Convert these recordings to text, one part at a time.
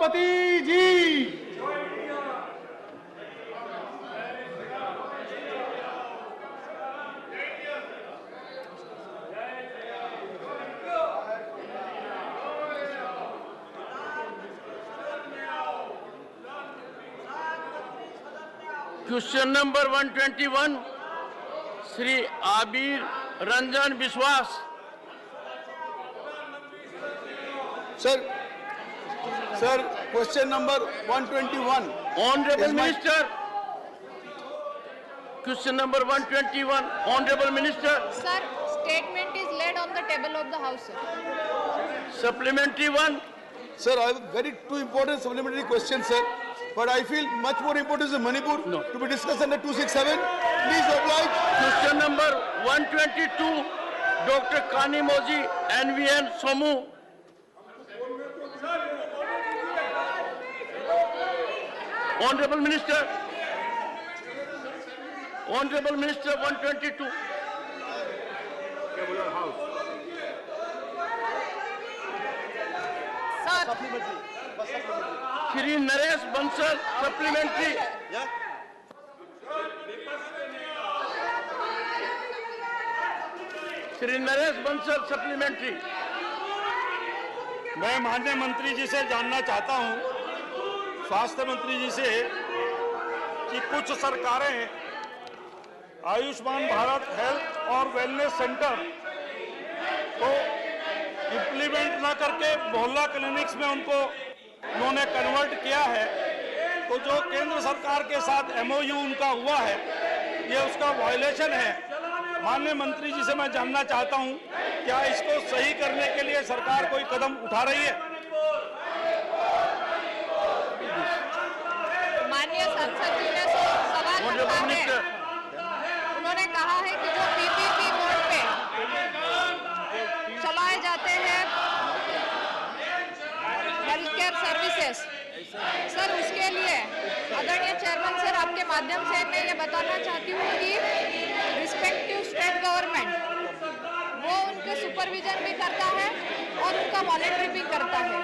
राष्ट्रपति जी। Question number 121 Shri आबिर Ranjan विश्वास। Sir question number 121 honourable minister, question number 121 honourable minister. Sir, statement is laid on the table of the House, sir. Supplementary 1। Sir, I have very two important supplementary questions, sir. But I feel much more important is Manipur to be discussed under 267. Please oblige. Question number 122 doctor Kanimozhi NVN Somu. Honourable minister, honourable minister 122। Shri Naresh Bansal supplementary. Shri Naresh Bansal supplementary. मैं माननीय मंत्री जी से जानना चाहता हूं, स्वास्थ्य मंत्री जी से, कि कुछ सरकारें आयुष्मान भारत हेल्थ और वेलनेस सेंटर को इम्प्लीमेंट न करके मोहल्ला क्लिनिक्स में उन्होंने कन्वर्ट किया है। तो जो केंद्र सरकार के साथ MOU उनका हुआ है, ये उसका वायलेशन है। माननीय मंत्री जी से मैं जानना चाहता हूं, क्या इसको सही करने के लिए सरकार कोई कदम उठा रही है? माननीय सांसद जी ने सवाल रखा है। उन्होंने कहा है कि जो PPP मोड पे चलाए जाते हैं हेल्थ केयर सर्विसेज, सर उसके लिए आदरणीय चेयरमैन सर, आपके माध्यम से मैं ये बताना चाहती हूँ कि रिस्पेक्टिव स्टेट गवर्नमेंट वो उनके सुपरविजन भी करता है और उनका मॉनिटरिंग भी करता है।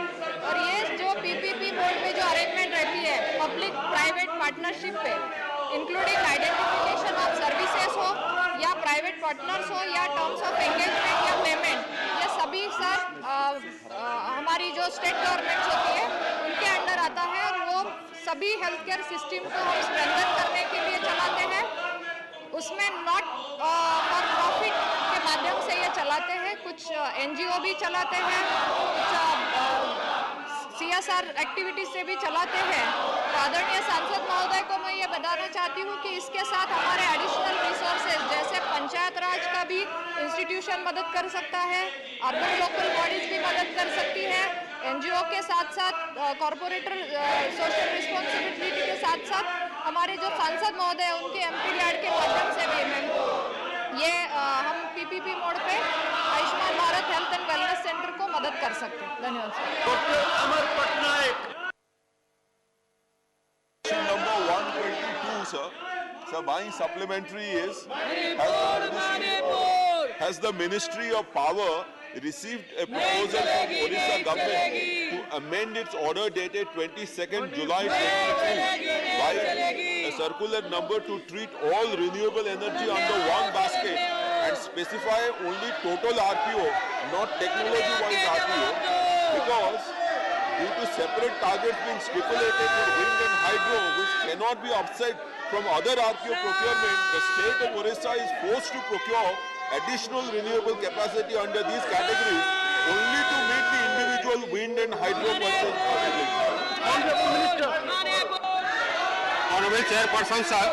और ये जो PPP मोड में जो अरेंजमेंट रहती है पब्लिक प्राइवेट पार्टनरशिप पे, इंक्लूडिंग आइडेंटिफिकेशन ऑफ सर्विसेज हो या प्राइवेट पार्टनर्स हो या टर्म्स ऑफ एंगेजमेंट या पेमेंट, ये सभी सर हमारी जो स्टेट गवर्नमेंट्स होती है उनके अंडर आता है। और वो सभी हेल्थ केयर सिस्टम को हम स्ट्रेंथन करने के लिए चलाते हैं। उसमें नॉट फॉर प्रॉफिट के माध्यम से ये चलाते हैं, कुछ NGO भी चलाते हैं, कुछ CSR एक्टिविटीज से भी चलाते हैं। तो आदरणीय सांसद महोदय को मैं ये बताना चाहती हूँ कि इसके साथ हमारे एडिशनल रिसोर्सेज जैसे पंचायत राज का भी इंस्टीट्यूशन मदद कर सकता है, अर्बन लोकल बॉडीज भी मदद कर सकती है, NGO के साथ साथ कॉर्पोरेटर सोशल रिस्पॉन्सिबिलिटी के साथ साथ हमारे जो सांसद महोदय उनके MP लैड के माध्यम से भी ये हम PPP मोड पे Ayushman Bharat health and wellness centre को मदद कर सकते हैं। धन्यवाद sir. Doctor Amar Patnaik. Number 122, sir. So my supplementary is, has the Ministry of Power received a proposal from Odisha government to amend its order dated 22nd July 2022 by a circular number to treat all renewable energy under one basket and specify only total RPO, not technology-wise RPO, because due to separate targets being stipulated for wind and hydro, which cannot be offset from other RPO procurement, the state of Odisha is forced to procure additional renewable capacity under these categories only to meet the individual wind and hydro purchase obligations. Honorable Minister. Honorable Chairperson, sir,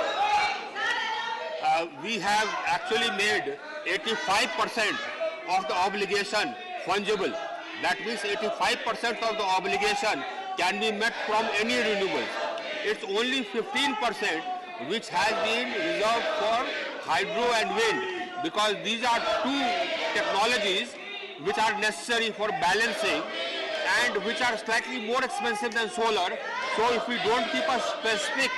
we have actually made 85% of the obligation fungible. That means 85% of the obligation can be met from any renewables. It's only 15% which has been reserved for hydro and wind, because these are two technologies which are necessary for balancing and which are slightly more expensive than solar. So if we don't keep a specific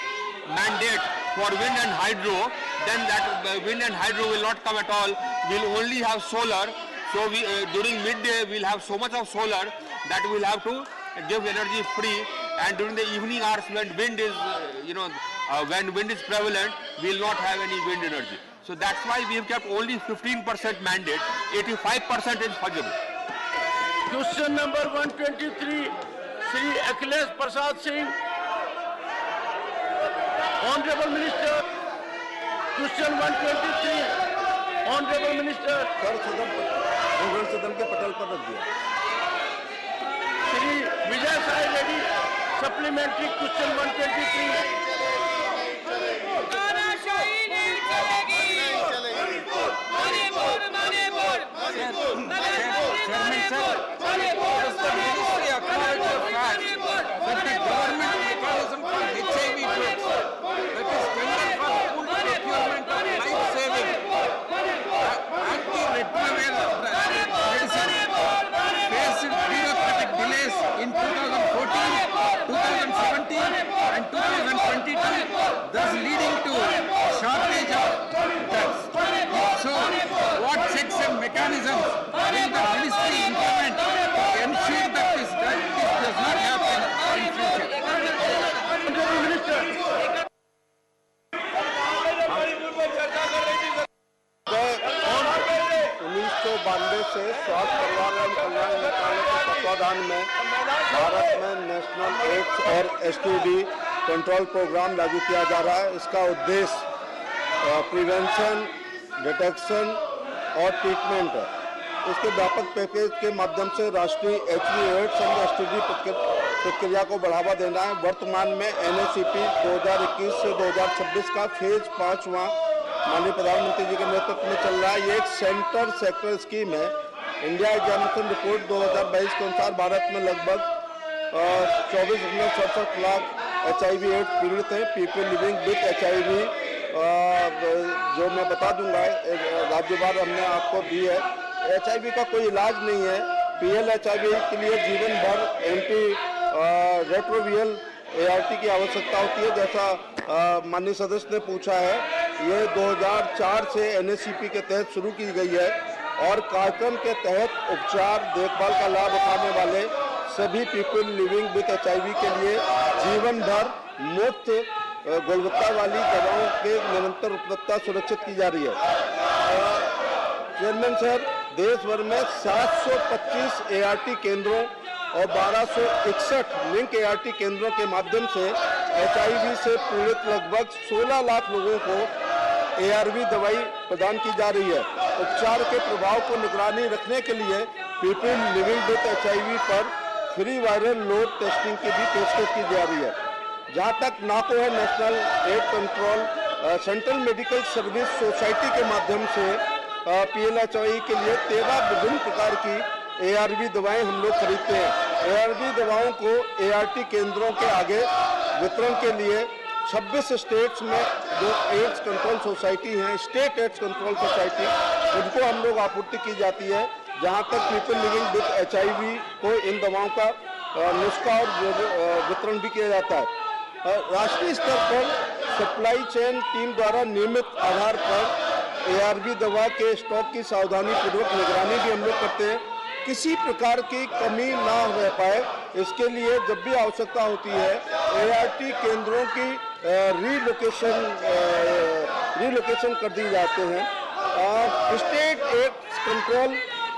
mandate for wind and hydro, then that wind and hydro will not come at all. We'll only have solar. So we during midday we'll have so much of solar that we'll have to give energy free and during the evening hours when wind is, when wind is prevalent, we will not have any wind energy. So that's why we have kept only 15% mandate, 85% is fungible. Question number 123, Shri Akhilesh Prasad Singh. Honorable Minister, question 123, Honorable Minister. सदन के पटल पर रख दिया। Shri Vijay Sai Reddy, supplementary question 123. Chairman sir, does the ministry acknowledge the fact that the government mechanism for HIV drugs, that is tender for full procurement of life-saving antiretroviral medicine, faced bureaucratic delays in 2014, 2017 and 2022, thus leading to shortage of drugs? So, what checks and mechanisms will the ministry implement to ensure that this does not happen in future? Honorable Minister. से स्वास्थ्य परिवार एवं कल्याण मंत्रालय के तत्वाधान में भारत में national ads और एसटीडी कंट्रोल प्रोग्राम लागू किया जा रहा है। इसका उद्देश्य प्रिवेंशन, डिटेक्शन और ट्रीटमेंट है। इसके व्यापक पैकेज के माध्यम से राष्ट्रीय एचवी एड्स एंड एसटीडी प्रक्रिया को बढ़ावा देना है। वर्तमान में एनएसीपी 2021 से 2026 का फेज 5वां माननीय प्रधानमंत्री जी के नेतृत्व में चल रहा है। ये एक सेंटर सेक्टर स्कीम है। इंडिया एग्जामिनेशन रिपोर्ट 2022 के अनुसार भारत में लगभग 24.67 लाख HIV एड्स पीड़ित हैं। पीपल लिविंग विथ HIV जो मैं बता दूंगा राज्यवार हमने आपको दी है। HIV का कोई इलाज नहीं है। PL-HIV के लिए जीवन भर एंटी रेट्रोविरल ART की आवश्यकता होती है, जैसा माननीय सदस्य ने पूछा है। ये 2004 से NACP के तहत शुरू की गई है और कार्यक्रम के तहत उपचार देखभाल का लाभ उठाने वाले सभी पीपल लिविंग विद HIV के लिए जीवन भर मुफ्त गुणवत्ता वाली दवाओं के निरंतर उपलब्धता सुनिश्चित की जा रही है। चेयरमैन सर, देश भर में 725 ART केंद्रों और 1261 लिंक ART केंद्रों के माध्यम से HIV से पीड़ित लगभग 16 लाख लोगों को ARV दवाई प्रदान की जा रही है। उपचार के प्रभाव को निगरानी रखने के लिए पीपल लिविंग विद HIV पर फ्री वायरल लोड टेस्टिंग की भी पेशकश की जा रही है। जहां तक नाको है, national AIDS control central medical service society के माध्यम से PL-HIV के लिए 13 विभिन्न प्रकार की ARV दवाएं हम लोग खरीदते हैं। ARV दवाओं को ART केंद्रों के आगे वितरण के लिए 26 स्टेट्स में जो एड्स कंट्रोल सोसाइटी हैं, स्टेट एड्स कंट्रोल सोसाइटी, उनको हम लोग आपूर्ति की जाती है। जहां तक पीपल लिविंग विद HIV को इन दवाओं का नुस्खा और वितरण भी किया जाता है। राष्ट्रीय स्तर पर सप्लाई चेन टीम द्वारा नियमित आधार पर ARV दवा के स्टॉक की सावधानी पूर्वक निगरानी भी हम लोग करते हैं। किसी प्रकार की कमी ना रह पाए, इसके लिए जब भी आवश्यकता होती है ART केंद्रों की रीलोकेशन कर दी जाते हैं। स्टेट एड्स कंट्रोल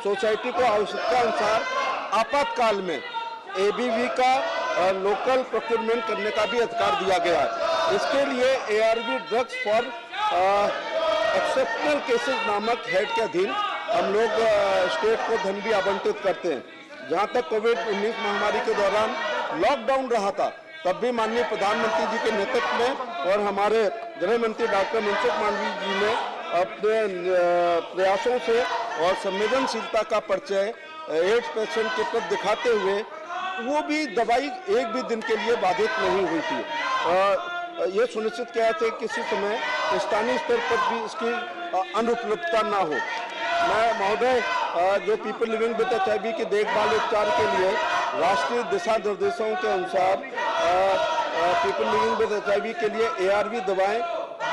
सोसाइटी को आवश्यकता अनुसार आपातकाल में ABV का लोकल प्रोक्योरमेंट करने का भी अधिकार दिया गया है। इसके लिए ARV drugs for exceptional cases नामक हेड के अधीन हम लोग स्टेट को धन भी आवंटित करते हैं। जहां तक कोविड-19 महामारी के दौरान लॉकडाउन रहा था, तब भी माननीय प्रधानमंत्री जी के नेतृत्व में और हमारे गृह मंत्री डॉक्टर मनसुख मांडविया जी ने अपने प्रयासों से और संवेदनशीलता का परिचय एड्स पेशेंट के प्रति दिखाते हुए वो भी दवाई एक भी दिन के लिए बाधित नहीं हुई थी। ये सुनिश्चित किया था किसी समय स्थानीय स्तर पर भी इसकी अनुपलब्धता ना हो। मैं महोदय जो पीपल लिविंग विद HIV की देखभाल उपचार के लिए राष्ट्रीय दिशा निर्देशों के अनुसार पीपल लिविंग विद HIV के लिए ARV दवाएं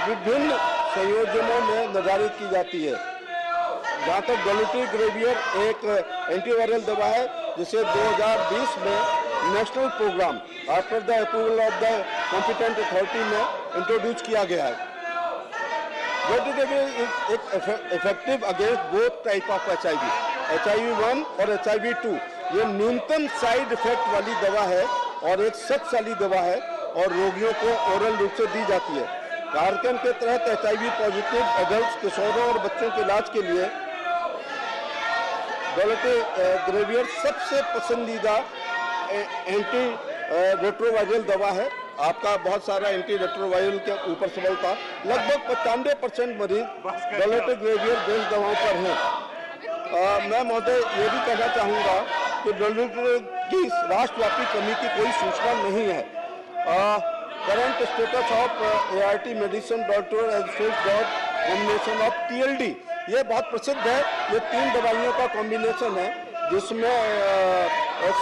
विभिन्न संयोजनों में निर्धारित की जाती है। जहाँ तक डोलुटिग्रेवियर एक एंटीवायरल दवा है जिसे 2020 में national programme after the approval of the competent authority में इंट्रोड्यूस किया गया है। Remdesivir is effective against both type of HIV, HIV-1 और HIV-2। ये न्यूनतम साइड इफेक्ट वाली दवा है और एक शक्तिशाली दवा है और रोगियों को ओरल रूप से दी जाती है। कार्यक्रम के तहत HIV पॉजिटिव एडल्ट, किशोरों और बच्चों के इलाज के लिए डोलोटेग्रेवियर सबसे पसंदीदा एंटी रेट्रोवायरल दवा है। आपका बहुत सारा एंटी रेट्रोवायरल के ऊपर सवाल था। लगभग 95% मरीज डोलोटेग्रेवियर बेस्ड दवाओं पर हैं। मैं महोदय ये भी कहना चाहूँगा कि डोलोटेग्रेवियर की राष्ट्रव्यापी कमी की कोई सूचना नहीं है। Current status of ART medicine doctor combination of TLD, ये बहुत प्रसिद्ध है। ये 3 दवाइयों का कॉम्बिनेशन है जिसमें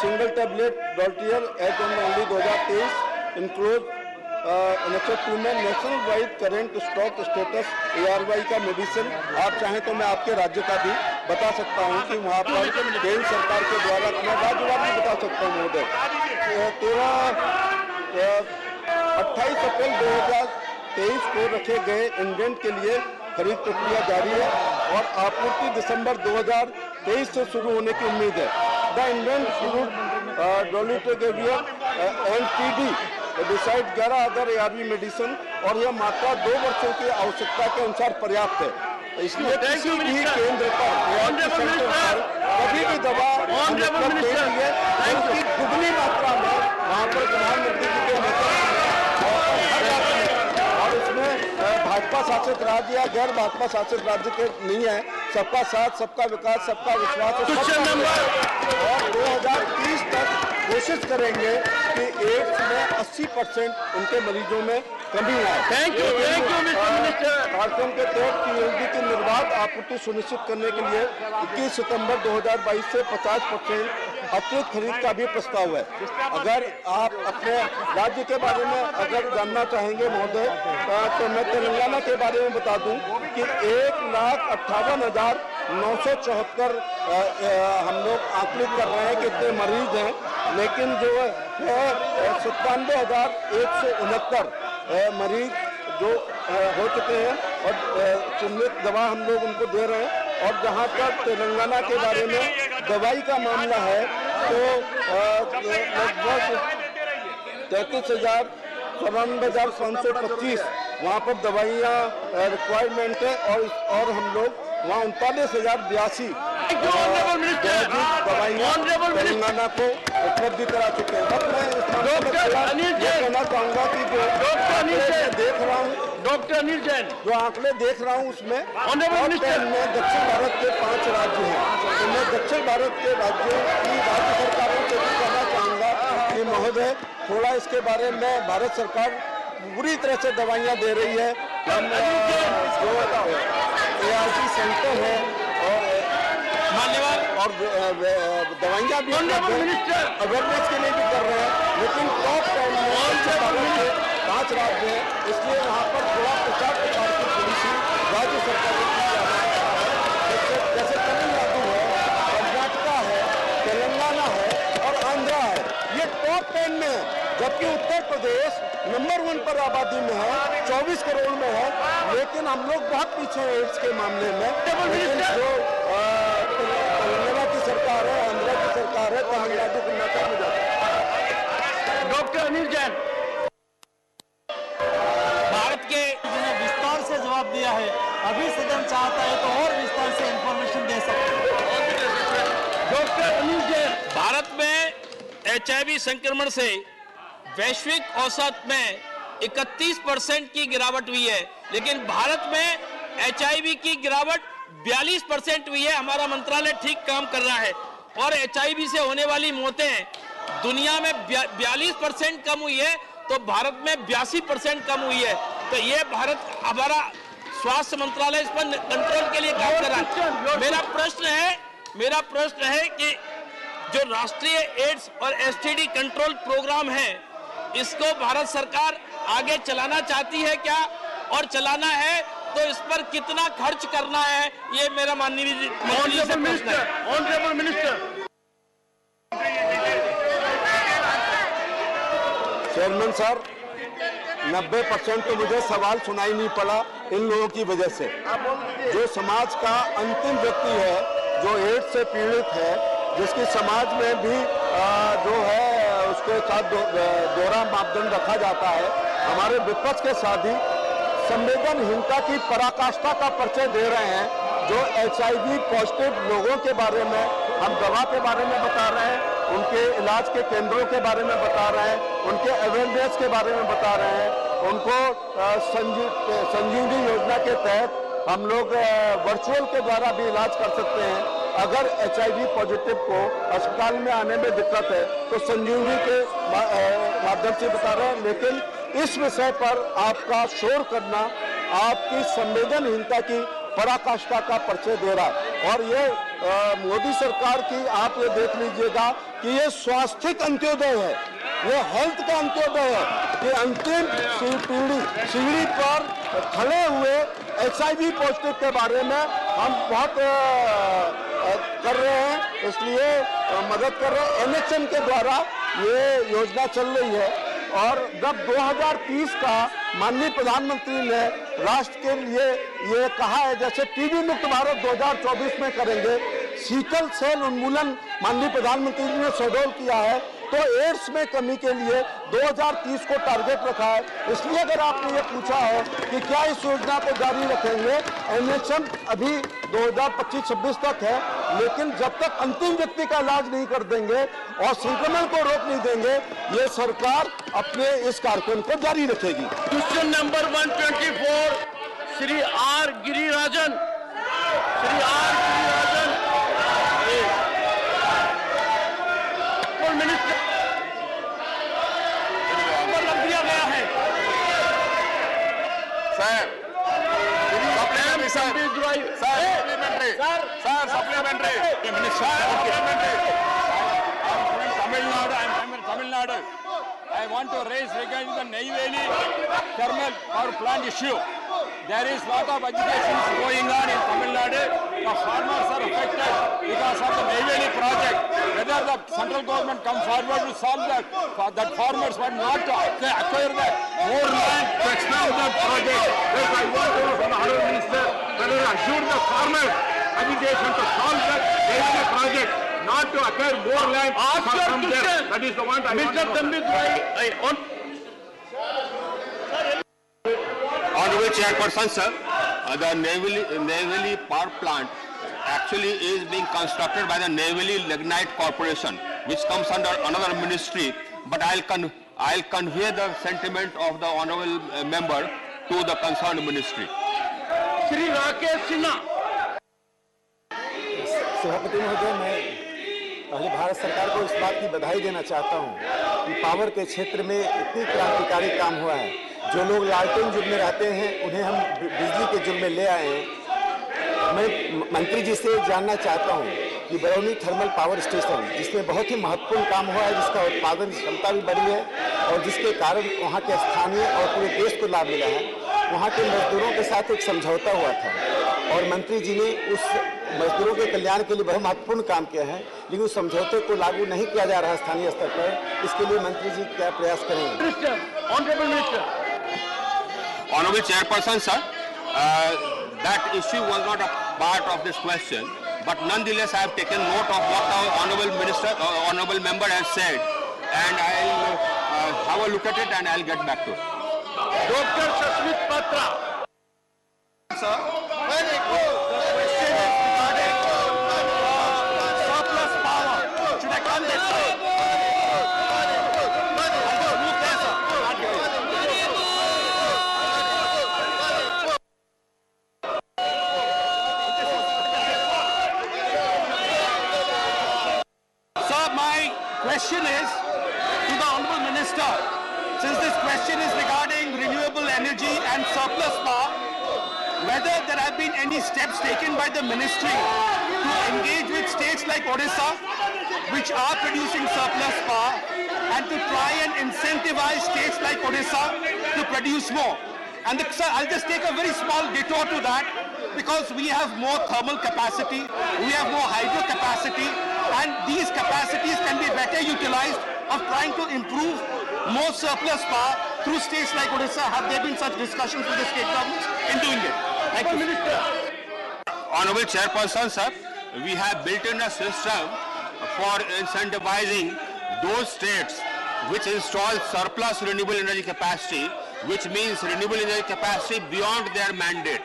सिंगल टैबलेट डॉल्टियर as on only 2023 include next 2 में national wide current stock status ARY का मेडिसिन। आप चाहें तो मैं आपके राज्य का भी बता सकता हूं कि वहां पर केंद्र सरकार के द्वारा, मैं राज्यवार भी बता सकता हूं महोदय। 28 अप्रैल 2023 को रखे गए इंडेंट के लिए खरीद प्रक्रिया जारी है और आपूर्ति दिसंबर 2023 से शुरू होने की उम्मीद है। The indent include dolutegravir NPD decide 11 other ARV medicine और यह मात्रा 2 वर्षों की आवश्यकता के अनुसार पर्याप्त है। इसलिए किसी भी केंद्र पर कभी भी दवा उपलब्ध नहीं है, उसकी दुगनी मात्रा में वहाँ पर प्रधानमंत्री जी के और इसमें भाजपा शासित राज्य या गैर भाजपा शासित राज्य के नहीं है। सबका साथ, सबका विकास, सबका विश्वास और 2030 तक कोशिश करेंगे कि एड्स में 80% उनके मरीजों में कमी आए। Thank you mister minister. कार्यक्रम के तहत TLD की निर्बाध आपूर्ति सुनिश्चित करने के लिए 21 सितंबर 2022 से 50% अतिरिक्त खरीद का भी प्रस्ताव है। अगर आप अपने राज्य के बारे में अगर जानना चाहेंगे महोदय, तो मैं तेलंगाना के बारे में बता दूं कि 1,58,974 हम लोग आकलित कर रहे हैं कि इतने मरीज हैं, लेकिन जो है 97,169 मरीज जो हो चुके हैं और चिन्हित दवा हम लोग उनको दे रहे हैं। और जहाँ तक तेलंगाना के बारे में दवाई का मामला है तो लगभग 33,94,525 वहाँ पर दवाइयाँ रिक्वायरमेंट है और हम लोग वहाँ 39,082 दवाइयाँ तेलंगाना को उपलब्ध करा चुके हैं। बस मैं इस मामले में कहना चाहूँगा कि जो देख रहा हूँ, डॉक्टर अनिल जैन, जो आंकड़े देख रहा हूँ उसमें में दक्षिण भारत के 5 राज्य हैं। तो मैं दक्षिण भारत के राज्यों की राज्य सरकारों से भी कहना चाहूँगा कि महोदय थोड़ा इसके बारे में भारत सरकार पूरी तरह से दवाइयाँ दे रही है। हम जो ART सेंटर है और दवाइयाँ भी अवेयरनेस के लिए भी कर रहे हैं, लेकिन टॉप 10 में 5 राज्य हैं, इसलिए वहाँ पर थोड़ा प्रचार प्रसार की पॉलिसी राज्य सरकार जैसे तमिलनाडु है, कर्नाटका है, तेलंगाना है और आंध्रा है, ये टॉप 10 में है। जबकि उत्तर प्रदेश नंबर 1 पर आबादी में है, 24 करोड़ में है, लेकिन हम लोग बहुत पीछे हैं एड्स के मामले में। लेकिन जो तेलंगाना की सरकार है, आंध्रा की सरकार है, तमिलनाडु कर्नाटक में जाता है। डॉक्टर अनिल जैन, भारत के विस्तार से जवाब दिया है, अभी सदन चाहता है तो और विस्तार से इंफॉर्मेशन दे सकते हैं। डॉक्टर अनिल जैन, भारत में HIV संक्रमण से वैश्विक औसत में 31% की गिरावट हुई है, लेकिन भारत में HIV की गिरावट 42% हुई है। हमारा मंत्रालय ठीक काम कर रहा है और HIV से होने वाली मौतें दुनिया में 42% कम हुई है, तो भारत में 82% कम हुई है। तो ये भारत, हमारा स्वास्थ्य मंत्रालय इस पर कंट्रोल के लिए काम कर रहा है। मेरा प्रश्न है कि जो राष्ट्रीय एड्स और STD कंट्रोल प्रोग्राम है, इसको भारत सरकार आगे चलाना चाहती है क्या, और चलाना है तो इस पर कितना खर्च करना है, ये मेरा माननीय प्रश्न है। ऑनरेबल मिनिस्टर, चेयरमैन सर, 90% तो मुझे सवाल सुनाई नहीं पड़ा इन लोगों की वजह से। जो समाज का अंतिम व्यक्ति है, जो एड्स से पीड़ित है, जिसकी समाज में भी जो है उसके साथ दोहरा मापदंड रखा जाता है, हमारे विपक्ष के साथी संवेदनहीनता की पराकाष्ठा का परिचय दे रहे हैं। जो HIV पॉजिटिव लोगों के बारे में हम दवा के बारे में बता रहे हैं, उनके इलाज के केंद्रों के बारे में बता रहे हैं, उनके अवेयरनेस के बारे में बता रहे हैं, उनको संजीवनी योजना के तहत हम लोग वर्चुअल के द्वारा भी इलाज कर सकते हैं। अगर HIV पॉजिटिव को अस्पताल में आने में दिक्कत है तो संजीवनी के माध्यम से बता रहे हैं। लेकिन इस विषय पर आपका शोर करना आपकी संवेदनहीनता की पराकाष्ठा का परिचय दे रहा है। और ये मोदी सरकार की आप ये देख लीजिएगा कि ये स्वास्थ्यिक अंत्योदय है, ये हेल्थ का अंत्योदय है कि अंतिम सीढ़ी पर खड़े हुए HIV पॉजिटिव के बारे में हम बहुत कर रहे हैं, इसलिए मदद कर रहे हैं। NHM के द्वारा ये योजना चल रही है और जब 2030 का माननीय प्रधानमंत्री ने राष्ट्र के लिए ये कहा है, जैसे टीबी मुक्त भारत 2024 में करेंगे, सीकल सेल उन्मूलन माननीय प्रधानमंत्री जी ने शेड्यूल किया है, तो एड्स में कमी के लिए 2030 को टारगेट रखा है। इसलिए अगर आपने ये पूछा है कि क्या इस योजना को जारी रखेंगे, NHM अभी 2025-26 तक है, लेकिन जब तक अंतिम व्यक्ति का इलाज नहीं कर देंगे और संक्रमण को रोक नहीं देंगे, ये सरकार अपने इस कार्यक्रम को जारी रखेगी। Question number 124 Shri R Girirajan, Shri R Girirajan minister लग दिया गया है। Tamil Nadu. I want to raise regarding the Neyveli thermal power plant issue. There is lot of agitations going on in Tamil Nadu. The farmers are affected because of the Neyveli project. Whether the central government come forward to solve that farmers were not to acquire that more land to expand the project. Yes, I want to know from the Honourable Minister whether he assured the farmers agitation to solve that Neyveli project, not to acquire more land from there. That is the one I want to know. Honorable Chairperson, sir, the Neyveli power plant actually is being constructed by the Neyveli Lignite Corporation, which comes under another ministry. But I'll convey the sentiment of the honorable member to the concerned ministry. Shri Rakesh Sinha. सभापति महोदय, मैं पहले भारत सरकार को इस बात की बधाई देना चाहता हूं कि पावर के क्षेत्र में इतनी क्रांतिकारी काम हुआ है। जो लोग लालटेन युग में रहते हैं उन्हें हम बिजली के युग में ले आए हैं। मैं मंत्री जी से जानना चाहता हूं कि बरौनी थर्मल पावर स्टेशन, जिसमें बहुत ही महत्वपूर्ण काम हुआ है, जिसका उत्पादन क्षमता भी बढ़ी है और जिसके कारण वहाँ के स्थानीय और पूरे देश को लाभ मिला है, वहाँ के मजदूरों के साथ एक समझौता हुआ था और मंत्री जी ने उस मजदूरों के कल्याण के लिए बहुत महत्वपूर्ण काम किया है, लेकिन उस समझौते को लागू नहीं किया जा रहा है स्थानीय स्तर पर। इसके लिए मंत्री जी क्या प्रयास करेंगे? Honourable minister. Honorable Chairperson, sir, that issue was not a part of this question, but nonetheless I have taken note of what our honorable member has said, and I'll have a look at it and I'll get back to it. Dr. Shashmit Patra. Sir, very good. The question is regarding surplus power. Should I come this way? Question is to the Honourable Minister, since this question is regarding renewable energy and surplus power, whether there have been any steps taken by the ministry to engage with states like Odisha, which are producing surplus power, and to try and incentivize states like Odisha to produce more. And sir, I'll just take a very small detour to that, because we have more thermal capacity, we have more hydro capacity, and these capacities can be better utilized of trying to improve more surplus power through states like Odisha? Have there been such discussions with the state governments in doing it? Thank you, Minister. Honorable Chairperson, sir, we have built in a system for incentivizing those states which install surplus renewable energy capacity, which means renewable energy capacity beyond their mandate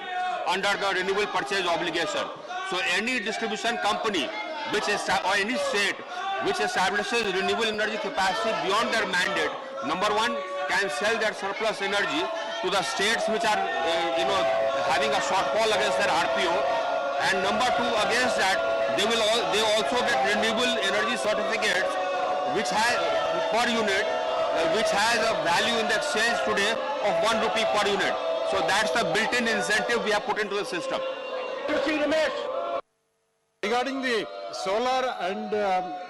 under the renewable purchase obligation. So any distribution company which is, or any state which establishes renewable energy capacity beyond their mandate, number one, can sell their surplus energy to the states which are having a shortfall against their RPO, and number two, against that they also get renewable energy certificates which has per unit which has a value in the exchange today of 1 rupee per unit. So that's the built-in incentive we have put into the system. Regarding the solar and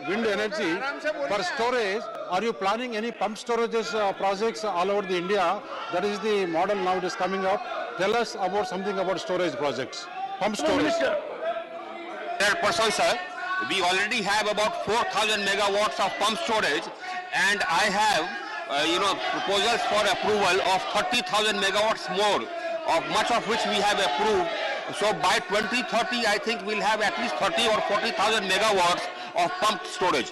wind energy for storage, are you planning any pump storages projects all over the India? That is the model now it is coming up. Tell us about something about storage projects, pump storage. Chairperson, sir, we already have about 4,000 megawatts of pump storage, and I have proposals for approval of 30,000 megawatts more, of much of which we have approved. So by 2030, I think we'll have at least 30 or 40,000 megawatts of pumped storage.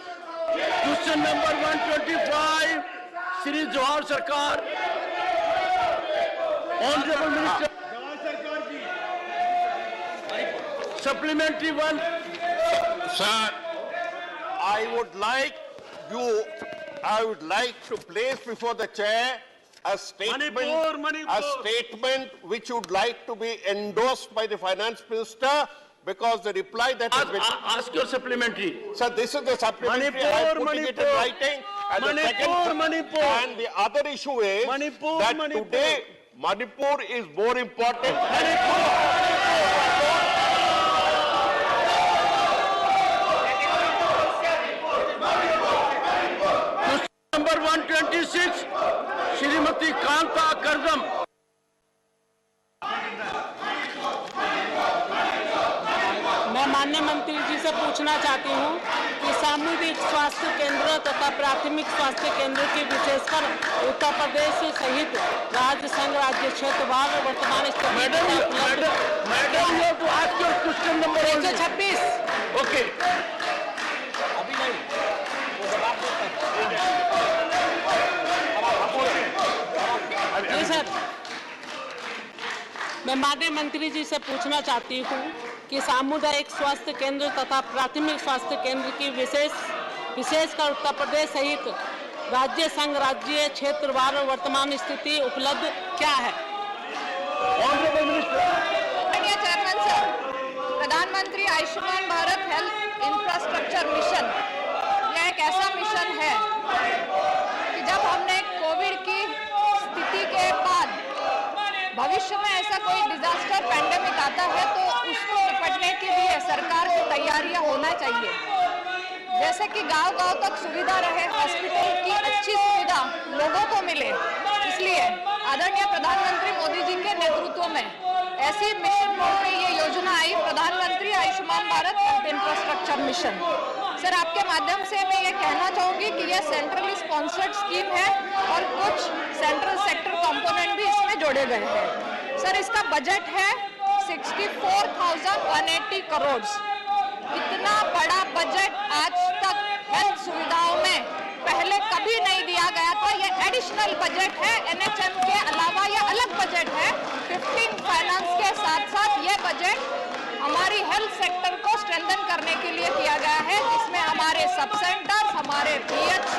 Question number 125, Shri Johar Sarkar. Honorable Minister. Supplementary one. Sir, I would like to place before the chair a statement which would like to be endorsed by the finance minister, because the reply that has been... Ask your supplementary. Sir, this is the supplementary. I am putting it in writing. And and the other issue is that today Manipur is more important. Number 126, Shrimati Kanta Kardam. मैं माननीय मंत्री जी से पूछना चाहती हूँ कि सामुदायिक स्वास्थ्य केंद्र तथा प्राथमिक स्वास्थ्य केंद्र की विशेषकर उत्तर प्रदेश सहित राज्य संघ राज्य क्षेत्रवार वर्तमान स्थिति 126 ओके अभी नहीं जी सर, मैं माननीय मंत्री जी से पूछना चाहती हूँ कि सामुदायिक स्वास्थ्य केंद्र तथा प्राथमिक स्वास्थ्य केंद्र की विशेषकर उत्तर प्रदेश सहित राज्य संघ राज्य क्षेत्रवार वर्तमान स्थिति उपलब्ध क्या है? चेयरमैन सर, प्रधानमंत्री Ayushman Bharat health infrastructure mission यह एक ऐसा मिशन है कि जब हमने कोविड की स्थिति के बाद भविष्य में ऐसा कोई डिजास्टर पैंडेमिक आता है तो उसको निपटने के लिए सरकार को तैयारियां होना चाहिए, जैसे कि गांव-गांव तक सुविधा रहे, हॉस्पिटल की अच्छी सुविधा लोगों को मिले। इसलिए आदरणीय प्रधानमंत्री मोदी जी के नेतृत्व में ऐसी मिशन मोड में ये योजना आई, प्रधानमंत्री Ayushman Bharat health infrastructure mission. Sir, आपके माध्यम से मैं ये कहना चाहूंगी कि यह सेंट्रली स्पॉन्सर्ड स्कीम है और कुछ सेंट्रल सेक्टर कंपोनेंट भी इसमें जोड़े गए हैं। सर, इसका बजट है 64,180 करोड़। इतना बड़ा बजट आज तक हेल्थ सुविधाओं में पहले कभी नहीं दिया गया था। ये एडिशनल बजट है, NHM के अलावा ये अलग बजट है। 15 फाइनेंस के साथ साथ ये बजट हमारी हेल्थ सेक्टर को स्ट्रेंथन करने के लिए किया गया है, जिसमें हमारे सब सेंटर्स, हमारे PHC,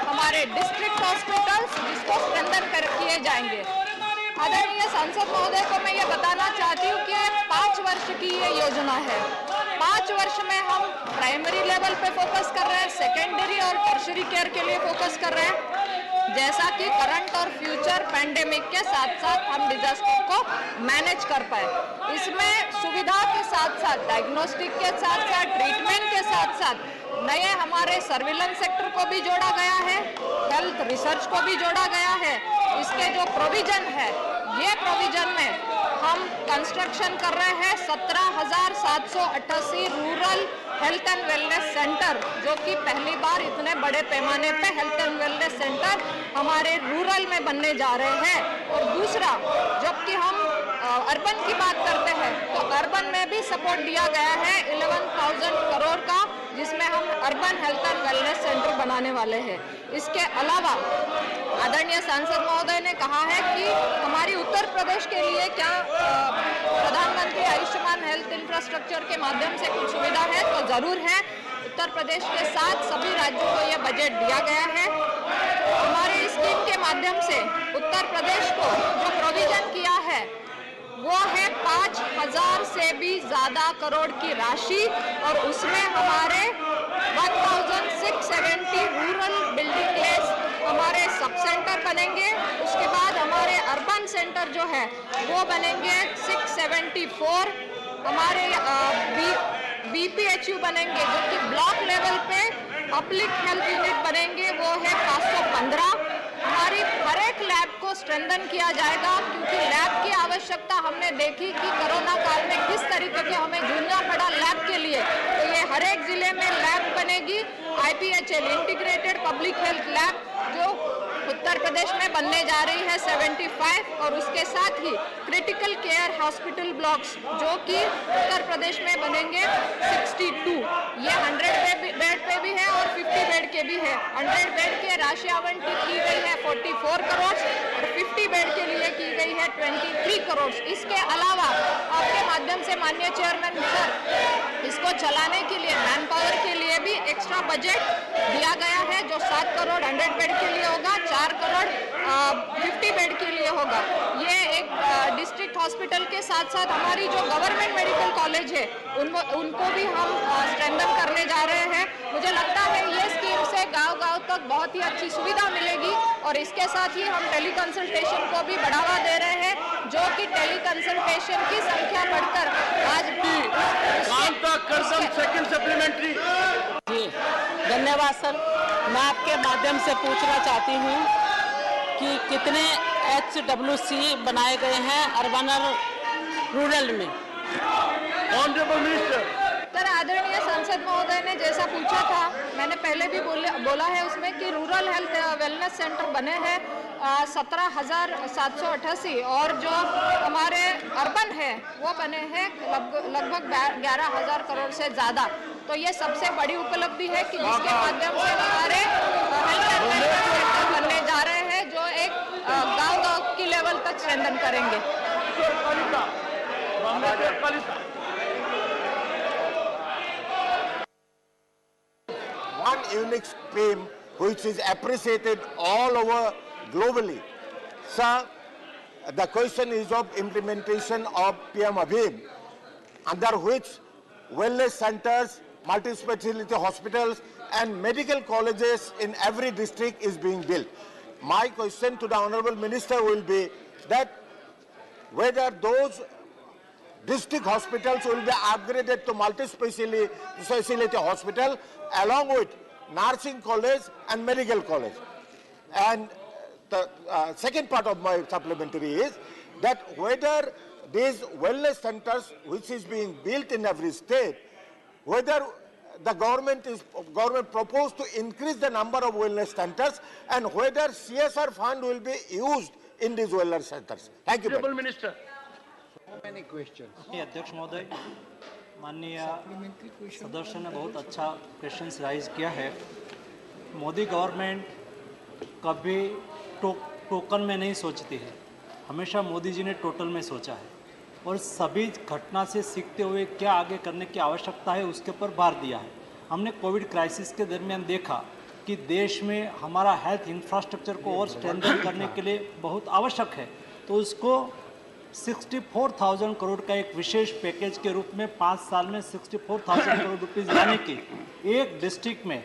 हमारे डिस्ट्रिक्ट हॉस्पिटल्स जिसको स्ट्रेंथन किए जाएंगे। आदरणीय सांसद महोदय को मैं ये बताना चाहती हूँ कि 5 वर्ष की ये योजना है। 5 वर्ष में हम प्राइमरी लेवल पे फोकस कर रहे हैं, सेकेंडरी और टर्शरी केयर के लिए फोकस कर रहे हैं, जैसा कि करंट और फ्यूचर पैंडेमिक के साथ साथ हम डिजास्टर को मैनेज कर पाए। इसमें सुविधा के साथ साथ, डायग्नोस्टिक के साथ साथ, ट्रीटमेंट के साथ साथ नए हमारे सर्विलेंस सेक्टर को भी जोड़ा गया है, हेल्थ रिसर्च को भी जोड़ा गया है। इसके जो प्रोविजन है, ये प्रोविजन में हम कंस्ट्रक्शन कर रहे हैं 17,788 rural health and wellness centre, जो कि पहली बार इतने बड़े पैमाने पे हेल्थ एंड वेलनेस सेंटर हमारे रूरल में बनने जा रहे हैं। और दूसरा, जबकि हम अर्बन की बात करते हैं तो अर्बन में भी सपोर्ट दिया गया है 11,000 करोड़ का, जिसमें हम urban health and wellness centre बनाने वाले हैं। इसके अलावा आदरणीय सांसद महोदय ने कहा है कि हमारी उत्तर प्रदेश के लिए क्या प्रधानमंत्री आयुष्मान हेल्थ इंफ्रास्ट्रक्चर के माध्यम से कुछ सुविधा है, तो जरूर है। उत्तर प्रदेश के साथ सभी राज्यों को यह बजट दिया गया है। हमारे इस स्कीम के माध्यम से उत्तर प्रदेश को जो प्रोविजन किया है वो है 5,000 से भी ज्यादा करोड़ की राशि, और उसमें हमारे 1,670 रूरल बिल्डिंग प्लेस हमारे सब सेंटर बनेंगे। उसके बाद हमारे अर्बन सेंटर जो है वो बनेंगे 674, हमारे BPHU बनेंगे जो कि ब्लॉक लेवल पे पब्लिक हेल्थ यूनिट बनेंगे, वो है 515। हमारी हर एक लैब को स्ट्रेंथन किया जाएगा, क्योंकि लैब की आवश्यकता हमने देखी कि कोरोना काल में किस तरीके के हमें जूझना पड़ा लैब के लिए। तो ये हर एक जिले में लैब बनेगी, IPHL integrated public health lab जो उत्तर प्रदेश में बनने जा रही है 75, और उसके साथ ही क्रिटिकल केयर हॉस्पिटल ब्लॉक्स जो कि उत्तर प्रदेश में बनेंगे 62। ये 100 बेड पे भी है और 50 बेड के भी है। 100 बेड के राशि आवंटित की गई है 44 करोड़ और 50 बेड के लिए की गई है 23 करोड़। इसके अलावा आपके माध्यम से माननीय चेयरमैन सर, इसको चलाने के लिए मैन पावर के लिए भी एक्स्ट्रा बजट दिया गया है, जो 7 करोड़ 100 बेड के लिए होगा, 4 करोड़ 50 बेड के लिए होगा। ये एक डिस्ट्रिक्ट हॉस्पिटल के साथ साथ हमारी जो गवर्नमेंट मेडिकल कॉलेज है उनको भी हम स्ट्रेंथन करने जा रहे हैं। मुझे लगता है ये स्कीम से गांव-गांव तक बहुत ही अच्छी सुविधा मिलेगी, और इसके साथ ही हम टेली कंसल्टेशन को भी बढ़ावा दे रहे हैं, जो कि टेली कंसल्टेशन की संख्या बढ़कर आज सेकंड सप्लीमेंट्री। जी धन्यवाद सर। मैं आपके माध्यम से पूछना चाहती हूँ कि कितने HWC बनाए गए हैं अर्बन और रूरल में। ऑनरेबल मिनिस्टर सर, आदरणीय सांसद महोदय ने जैसा पूछा था, मैंने पहले भी बोला है उसमें कि रूरल हेल्थ वेलनेस सेंटर बने हैं 17,788, और जो हमारे अर्बन है वो बने हैं लगभग 11,000 करोड़ से ज़्यादा। तो ये सबसे बड़ी उपलब्धि है कि जिसके माध्यम से हमारे हेल्थ एंड वेलनेस सेंटर बनने जा रहे हैं, जो एक गांव-गांव की लेवल तक स्ट्रेंथन करेंगे। One unique scheme which is appreciated all over globally. Sir, the question is of implementation of PM Abhim, under which wellness centers, multi-speciality hospitals and medical colleges in every district is being built. My question to the Honorable Minister will be that whether those district hospitals will be upgraded to multi-speciality hospital along with nursing college and medical college. And the second part of my supplementary is that whether these wellness centers which is being built in every state, whether the government proposed to increase the number of wellness centers, and whether CSR fund will be used in these wellness centers. Thank you. Honorable Minister. Many questions. अध्यक्ष महोदय, माननीय सदस्य ने बहुत अच्छा questions rise किया है। Modi government कभी टोकन में नहीं सोचती है, हमेशा मोदी जी ने टोटल में सोचा है, और सभी घटना से सीखते हुए क्या आगे करने की आवश्यकता है उसके ऊपर भार दिया है। हमने कोविड क्राइसिस के दरमियान देखा कि देश में हमारा हेल्थ इंफ्रास्ट्रक्चर को और स्ट्रेंथन करने के लिए बहुत आवश्यक है, तो उसको 64,000 करोड़ का एक विशेष पैकेज के रूप में 5 साल में 64,000 करोड़ रुपीस यानी कि एक डिस्ट्रिक्ट में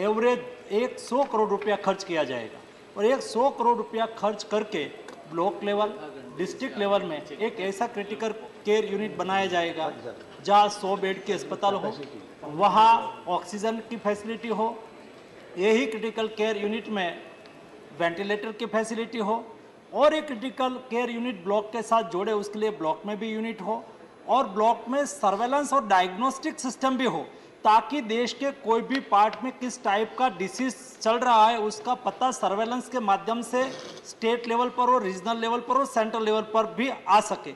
एवरेज 100 करोड़ रुपया खर्च किया जाएगा, और 100 करोड़ रुपया खर्च करके ब्लॉक लेवल डिस्ट्रिक्ट लेवल में एक ऐसा क्रिटिकल केयर यूनिट बनाया जाएगा जहाँ 100 बेड के अस्पताल हो, वहाँ ऑक्सीजन की फैसिलिटी हो, यही क्रिटिकल केयर यूनिट में वेंटिलेटर की फैसिलिटी हो, और एक क्रिटिकल केयर यूनिट ब्लॉक के साथ जोड़े उसके लिए ब्लॉक में भी यूनिट हो, और ब्लॉक में सर्वेलेंस और डायग्नोस्टिक सिस्टम भी हो, ताकि देश के कोई भी पार्ट में किस टाइप का डिसीज चल रहा है उसका पता सर्वेलेंस के माध्यम से स्टेट लेवल पर और रीजनल लेवल पर और सेंट्रल लेवल पर भी आ सके।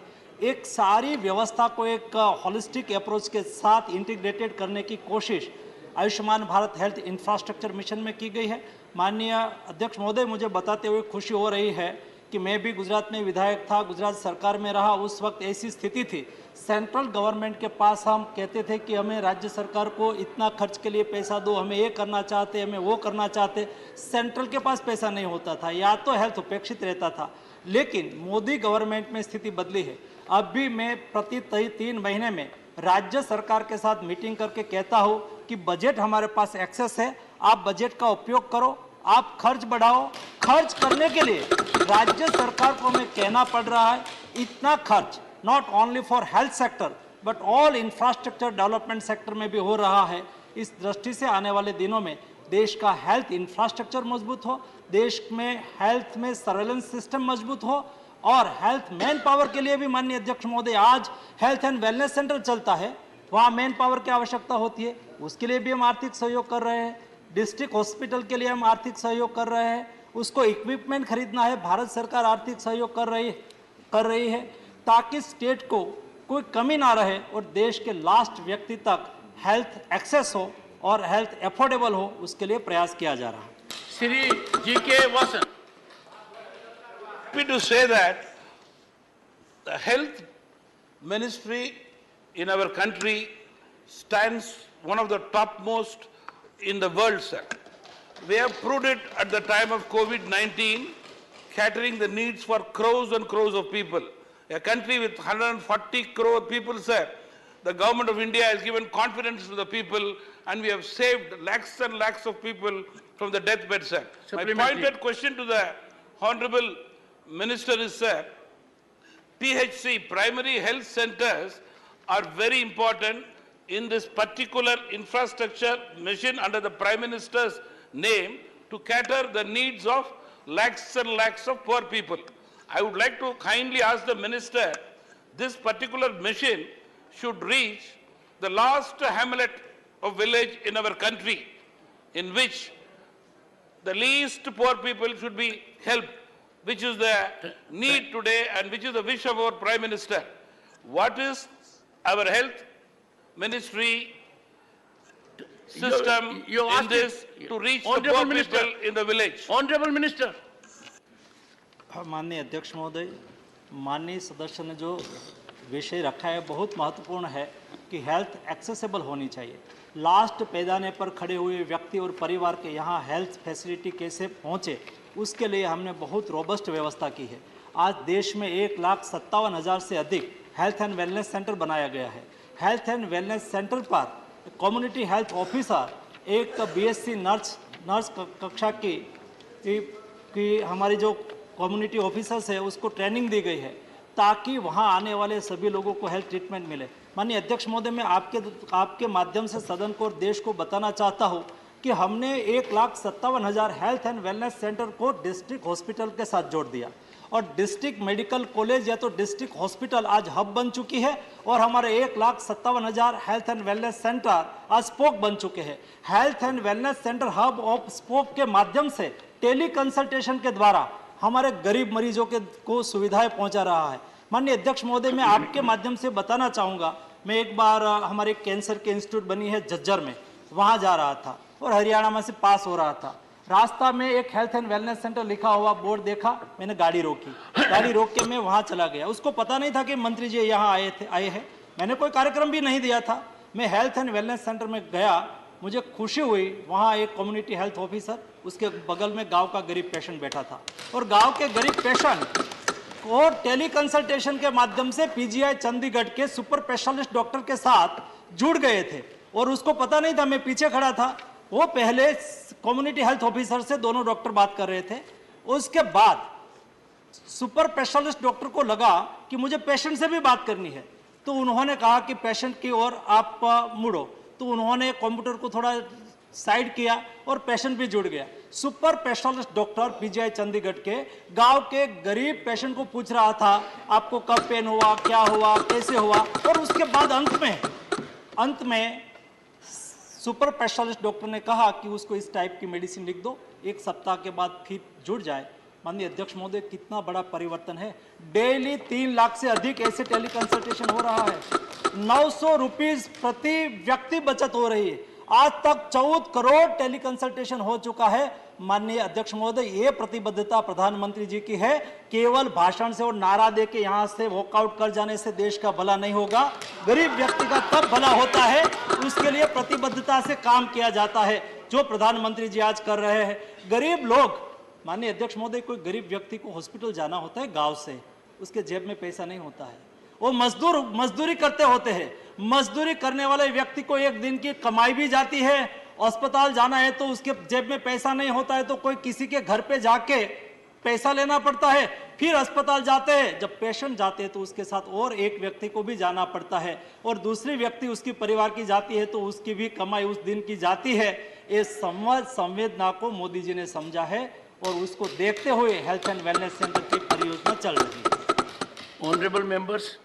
एक सारी व्यवस्था को एक होलिस्टिक अप्रोच के साथ इंटीग्रेटेड करने की कोशिश Ayushman Bharat health infrastructure mission में की गई है। माननीय अध्यक्ष महोदय, मुझे बताते हुए खुशी हो रही है कि मैं भी गुजरात में विधायक था, गुजरात सरकार में रहा, उस वक्त ऐसी स्थिति थी सेंट्रल गवर्नमेंट के पास हम कहते थे कि हमें राज्य सरकार को इतना खर्च के लिए पैसा दो, हमें ये करना चाहते, हमें वो करना चाहते, सेंट्रल के पास पैसा नहीं होता था या तो हेल्थ उपेक्षित रहता था। लेकिन मोदी गवर्नमेंट में स्थिति बदली है। अब भी मैं प्रति 3 महीने में राज्य सरकार के साथ मीटिंग करके कहता हूँ कि बजट हमारे पास एक्सेस है, आप बजट का उपयोग करो, आप खर्च बढ़ाओ। खर्च करने के लिए राज्य सरकार को हमें कहना पड़ रहा है इतना खर्च not only for health sector but all infrastructure development sector में भी हो रहा है। इस दृष्टि से आने वाले दिनों में देश का हेल्थ इंफ्रास्ट्रक्चर मजबूत हो, देश में हेल्थ में सर्वेलेंस सिस्टम मजबूत हो और हेल्थ मैन पावर के लिए भी माननीय अध्यक्ष महोदय आज हेल्थ एंड वेलनेस सेंटर चलता है, वहाँ मैन पावर की आवश्यकता होती है, उसके लिए भी हम आर्थिक सहयोग कर रहे हैं। डिस्ट्रिक्ट हॉस्पिटल के लिए हम आर्थिक सहयोग कर रहे हैं, उसको इक्विपमेंट खरीदना है, भारत सरकार आर्थिक सहयोग कर रही है ताकि स्टेट को कोई कमी ना रहे और देश के लास्ट व्यक्ति तक हेल्थ एक्सेस हो और हेल्थ एफोर्डेबल हो, उसके लिए प्रयास किया जा रहा है। Shri G K. Vasan. Happy to say that the health ministry in our country stands one of the topmost in the world, sir. We have proved it at the time of COVID-19, catering the needs for crores and crores of people. A country with 140 crore people, sir, the government of India has given confidence to the people and we have saved lakhs and lakhs of people from the deathbed, sir. My pointed question to the Honorable Minister is, sir, PHC, primary health centers, are very important in this particular infrastructure mission under the Prime Minister's name to cater the needs of lakhs and lakhs of poor people. I would like to kindly ask the Minister, this particular mission should reach the last hamlet of village in our country, in which the least poor people should be helped, which is the need today and which is the wish of our Prime Minister. What is our health ministry system in this to reach the poor people in the village? Honorable Minister. माननीय अध्यक्ष महोदय, माननीय सदस्य ने जो विषय रखा है बहुत महत्वपूर्ण है कि हेल्थ एक्सेसिबल होनी चाहिए। लास्ट पैदाने पर खड़े हुए व्यक्ति और परिवार के यहाँ हेल्थ फैसिलिटी कैसे पहुँचे, उसके लिए हमने बहुत रोबस्ट व्यवस्था की है। आज देश में 1,57,000 से अधिक हेल्थ एंड वेलनेस सेंटर बनाया गया है। हेल्थ एंड वेलनेस सेंटर पर कम्युनिटी हेल्थ ऑफिसर एक बीएससी नर्स कक्षा की हमारी जो कम्युनिटी ऑफिसर्स है उसको ट्रेनिंग दी गई है ताकि वहां आने वाले सभी लोगों को हेल्थ ट्रीटमेंट मिले। माननीय अध्यक्ष महोदय, मैं आपके माध्यम से सदन को और देश को बताना चाहता हूं कि हमने 1,57,000 हेल्थ एंड वेलनेस सेंटर को डिस्ट्रिक्ट हॉस्पिटल के साथ जोड़ दिया और डिस्ट्रिक्ट मेडिकल कॉलेज या तो डिस्ट्रिक्ट हॉस्पिटल आज हब बन चुकी है और हमारे 1,57,000 हेल्थ एंड वेलनेस सेंटर आज स्पोक बन चुके हैं। Health and wellness centre hub of spoke के माध्यम से टेली कंसल्टेशन के द्वारा हमारे गरीब मरीजों को सुविधाएं पहुंचा रहा है। माननीय अध्यक्ष महोदय, मैं आपके माध्यम से बताना चाहूँगा, मैं एक बार हमारे कैंसर के इंस्टीट्यूट बनी है झज्जर में, वहाँ जा रहा था और हरियाणा में से पास हो रहा था। रास्ता में एक हेल्थ एंड वेलनेस सेंटर लिखा हुआ बोर्ड देखा, मैंने गाड़ी रोकी, गाड़ी रोक के मैं वहाँ चला गया। उसको पता नहीं था कि मंत्री जी यहाँ आए हैं, मैंने कोई कार्यक्रम भी नहीं दिया था। मैं हेल्थ एंड वेलनेस सेंटर में गया, मुझे खुशी हुई, वहाँ एक कम्युनिटी हेल्थ ऑफिसर, उसके बगल में गांव का गरीब पेशेंट बैठा था और गांव के गरीब पेशेंट और टेली कंसल्टेशन के माध्यम से पीजीआई चंडीगढ़ के सुपर स्पेशलिस्ट डॉक्टर के साथ जुड़ गए थे और उसको पता नहीं था, मैं पीछे खड़ा था। वो पहले कम्युनिटी हेल्थ ऑफिसर से दोनों डॉक्टर बात कर रहे थे, उसके बाद सुपर स्पेशलिस्ट डॉक्टर को लगा कि मुझे पेशेंट से भी बात करनी है, तो उन्होंने कहा कि पेशेंट की ओर आप मुड़ो, तो उन्होंने कंप्यूटर को थोड़ा साइड किया और पेशेंट भी जुड़ गया। Super specialist doctor PGI Chandigarh के गांव के गरीब पेशेंट को पूछ रहा था आपको कब पेन हुआ, क्या हुआ, कैसे हुआ, और उसके बाद अंत में सुपर स्पेशलिस्ट डॉक्टर ने कहा कि उसको इस टाइप की मेडिसिन लिख दो, 1 सप्ताह के बाद फिर जुड़ जाए। माननीय अध्यक्ष महोदय, कितना बड़ा परिवर्तन है। डेली 3 लाख से अधिक ऐसे टेली कंसल्टेशन हो रहा है, 900 रुपीज प्रति व्यक्ति बचत हो रही है। आज तक 14 करोड़ टेली कंसल्टेशन हो चुका है। माननीय अध्यक्ष महोदय, ये प्रतिबद्धता प्रधानमंत्री जी की है। केवल भाषण से और नारा दे के यहाँ से वॉकआउट कर जाने से देश का भला नहीं होगा। गरीब व्यक्ति का तब भला होता है, उसके लिए प्रतिबद्धता से काम किया जाता है, जो प्रधानमंत्री जी आज कर रहे हैं। गरीब लोग, माननीय अध्यक्ष महोदय, कोई गरीब व्यक्ति को हॉस्पिटल जाना होता है गांव से, उसके जेब में पैसा नहीं होता है, वो मजदूरी करते होते हैं। मजदूरी करने वाले व्यक्ति को एक दिन की कमाई भी जाती है, अस्पताल जाना है तो उसके जेब में पैसा नहीं होता है, तो कोई किसी के घर पे जाके पैसा लेना पड़ता है, फिर अस्पताल जाते हैं। जब पेशेंट जाते हैं तो उसके साथ और एक व्यक्ति को भी जाना पड़ता है, और दूसरी व्यक्ति उसकी परिवार की जाती है तो उसकी भी कमाई उस दिन की जाती है। इस संवेदना को मोदी जी ने समझा है, और उसको देखते हुए हेल्थ एंड वेलनेस सेंटर की परियोजना चल रही है। Honorable members,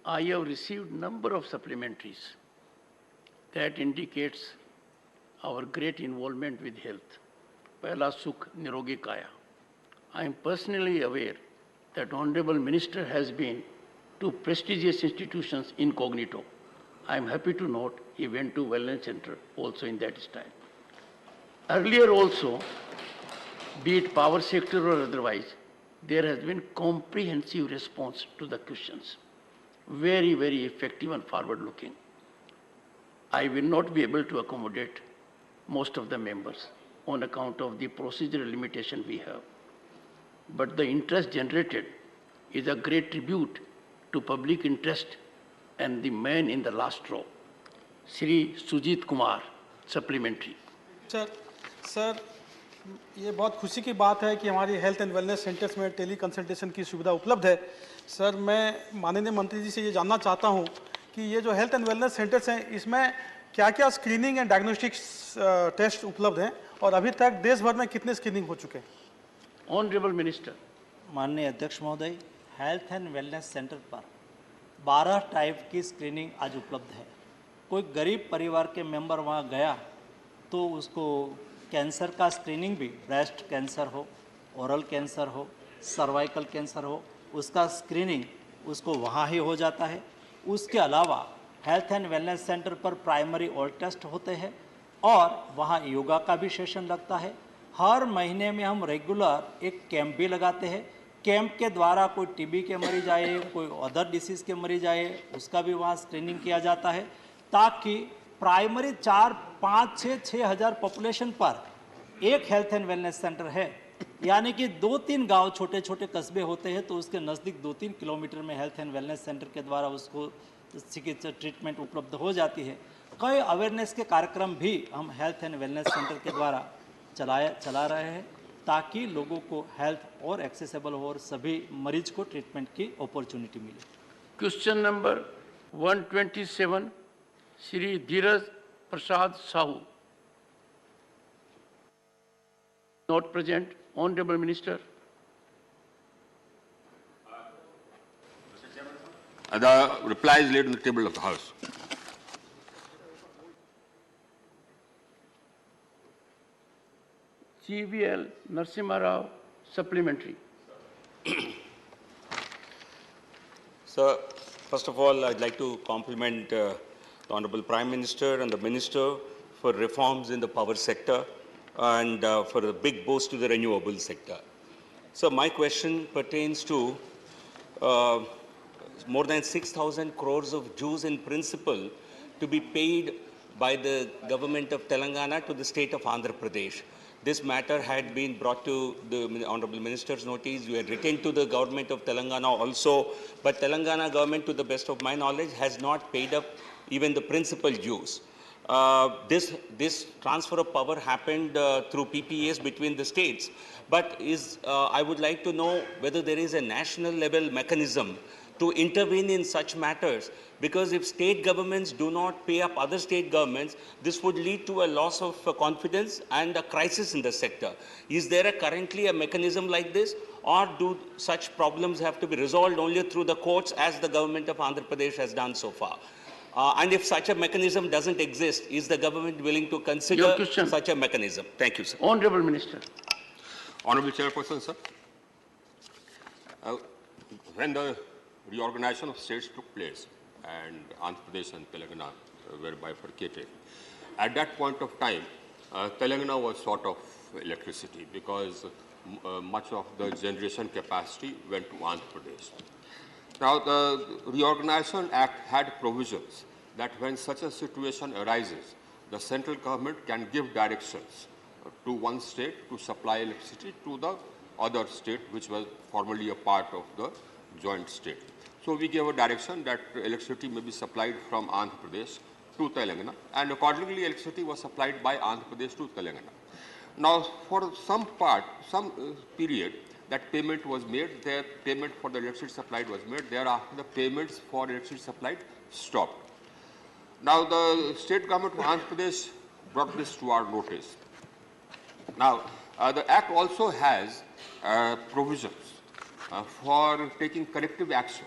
I have received number of supplementaries that indicates our great involvement with health. Pehla Sukh Nirogi Kaya. I am personally aware that Honorable Minister has been to prestigious institutions incognito. I am happy to note he went to Wellness Center also in that time. Earlier also, be it power sector or otherwise, there has been comprehensive response to the questions. Very, very effective and forward-looking. I will not be able to accommodate most of the members on account of the procedural limitation we have. But the interest generated is a great tribute to public interest and the man in the last row, Shri Sujit Kumar, supplementary. Sir, ये बहुत खुशी की बात है कि हमारी health and wellness centres में tele consultation की सुविधा उपलब्ध है। सर, मैं माननीय मंत्री जी से ये जानना चाहता हूँ कि ये जो हेल्थ एंड वेलनेस सेंटर्स हैं, इसमें क्या क्या स्क्रीनिंग एंड डायग्नोस्टिक्स टेस्ट उपलब्ध हैं, और अभी तक देश भर में कितने स्क्रीनिंग हो चुके हैं? Honourable minister. माननीय अध्यक्ष महोदय, हेल्थ एंड वेलनेस सेंटर पर 12 टाइप की स्क्रीनिंग आज उपलब्ध है। कोई गरीब परिवार के मेंबर वहाँ गया तो उसको कैंसर का स्क्रीनिंग भी, ब्रेस्ट कैंसर हो, ओरल कैंसर हो, सर्वाइकल कैंसर हो, उसका स्क्रीनिंग उसको वहाँ ही हो जाता है। उसके अलावा हेल्थ एंड वेलनेस सेंटर पर प्राइमरी ऑल टेस्ट होते हैं, और वहाँ योगा का भी सेशन लगता है। हर महीने में हम रेगुलर एक कैंप भी लगाते हैं। कैंप के द्वारा कोई टीबी के मरीज आए, कोई अदर डिसीज़ के मरीज आए, उसका भी वहाँ स्क्रीनिंग किया जाता है, ताकि प्राइमरी 4, 5, 6 हज़ार पॉपुलेशन पर एक हेल्थ एंड वेलनेस सेंटर है। यानी कि 2-3 गांव, छोटे छोटे कस्बे होते हैं, तो उसके नज़दीक 2-3 किलोमीटर में हेल्थ एंड वेलनेस सेंटर के द्वारा उसको चिकित्सा ट्रीटमेंट उपलब्ध हो जाती है। कई अवेयरनेस के कार्यक्रम भी हम हेल्थ एंड वेलनेस सेंटर के द्वारा चला रहे हैं, ताकि लोगों को हेल्थ और एक्सेसिबल हो और सभी मरीज को ट्रीटमेंट की अपॉर्चुनिटी मिले। Question number 127, Shri Dheeraj Prasad Sahu. Not present. Honorable Minister. The reply is laid on the table of the House. GVL Narasimha Rao, supplementary. Sir, first of all, I'd like to compliment the Honorable Prime Minister and the Minister for reforms in the power sector and for a big boost to the renewable sector. So my question pertains to more than 6,000 crores of dues in principle to be paid by the government of Telangana to the state of Andhra Pradesh. This matter had been brought to the Honorable Minister's notice. We had written to the government of Telangana also, but Telangana government, to the best of my knowledge, has not paid up even the principal dues. This transfer of power happened through PPAs between the states, but I would like to know whether there is a national level mechanism to intervene in such matters, because if state governments do not pay up other state governments, this would lead to a loss of confidence and a crisis in the sector. Is there currently a mechanism like this, or do such problems have to be resolved only through the courts, as the government of Andhra Pradesh has done so far? And if such a mechanism doesn't exist, is the government willing to consider such a mechanism? Thank you, sir. Honorable Minister. Honorable Chairperson, sir. When the reorganization of states took place and Andhra Pradesh and Telangana were bifurcated, at that point of time, Telangana was short of electricity because much of the generation capacity went to Andhra Pradesh. Now, the Reorganization Act had provisions that when such a situation arises, the central government can give directions to one state to supply electricity to the other state, which was formerly a part of the joint state. So we gave a direction that electricity may be supplied from Andhra Pradesh to Telangana, and accordingly electricity was supplied by Andhra Pradesh to Telangana. Now, for some period, that payment was made, their payment for the electricity supplied was made, thereafter the payments for electricity supplied stopped. Now, the state government of Andhra Pradesh brought this to our notice. Now, the Act also has provisions for taking corrective action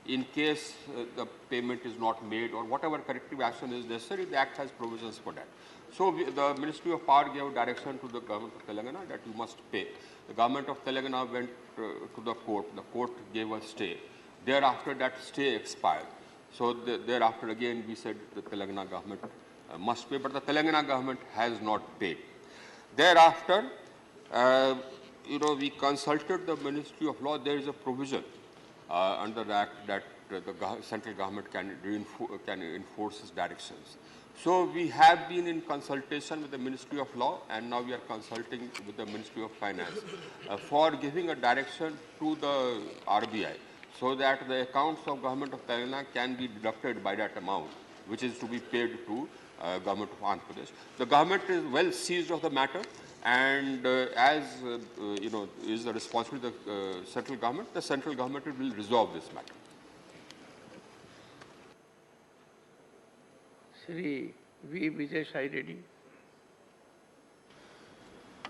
in case the payment is not made or whatever corrective action is necessary. The Act has provisions for that. So the Ministry of Power gave direction to the government of Telangana that you must pay. The government of Telangana went to the court. The court gave a stay. Thereafter, that stay expired. So thereafter, again, we said the Telangana government must pay, but the Telangana government has not paid. Thereafter, we consulted the Ministry of Law. There is a provision under the Act that the central government can enforce its directions. So we have been in consultation with the Ministry of Law, and now we are consulting with the Ministry of Finance for giving a direction to the RBI so that the accounts of government of Telangana can be deducted by that amount, which is to be paid to government of Andhra Pradesh. The government is well seized of the matter, and as is the responsibility of the central government will resolve this matter. Shri V. Vijay Sai Reddy.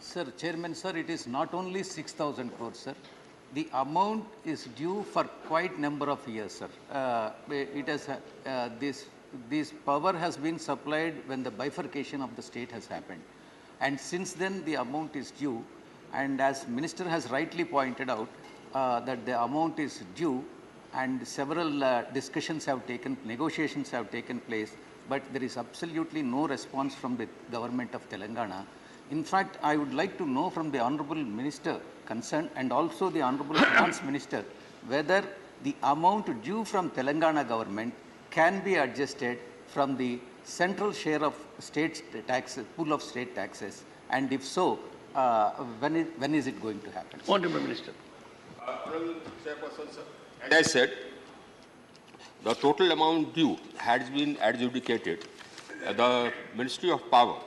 Sir, Chairman, sir, it is not only 6,000 crores, sir. The amount is due for quite number of years, sir. It has this power has been supplied when the bifurcation of the state has happened, and since then the amount is due. And as Minister has rightly pointed out, that the amount is due, and several discussions have taken, negotiations have taken place, but there is absolutely no response from the government of Telangana. In fact, I would like to know from the Honorable Minister concerned and also the Honorable Finance Minister whether the amount due from Telangana government can be adjusted from the central share of state taxes, pool of state taxes, and if so, when is it going to happen? Honorable Minister. Honorable Chairperson, sir. As I said, the total amount due has been adjudicated. The Ministry of Power,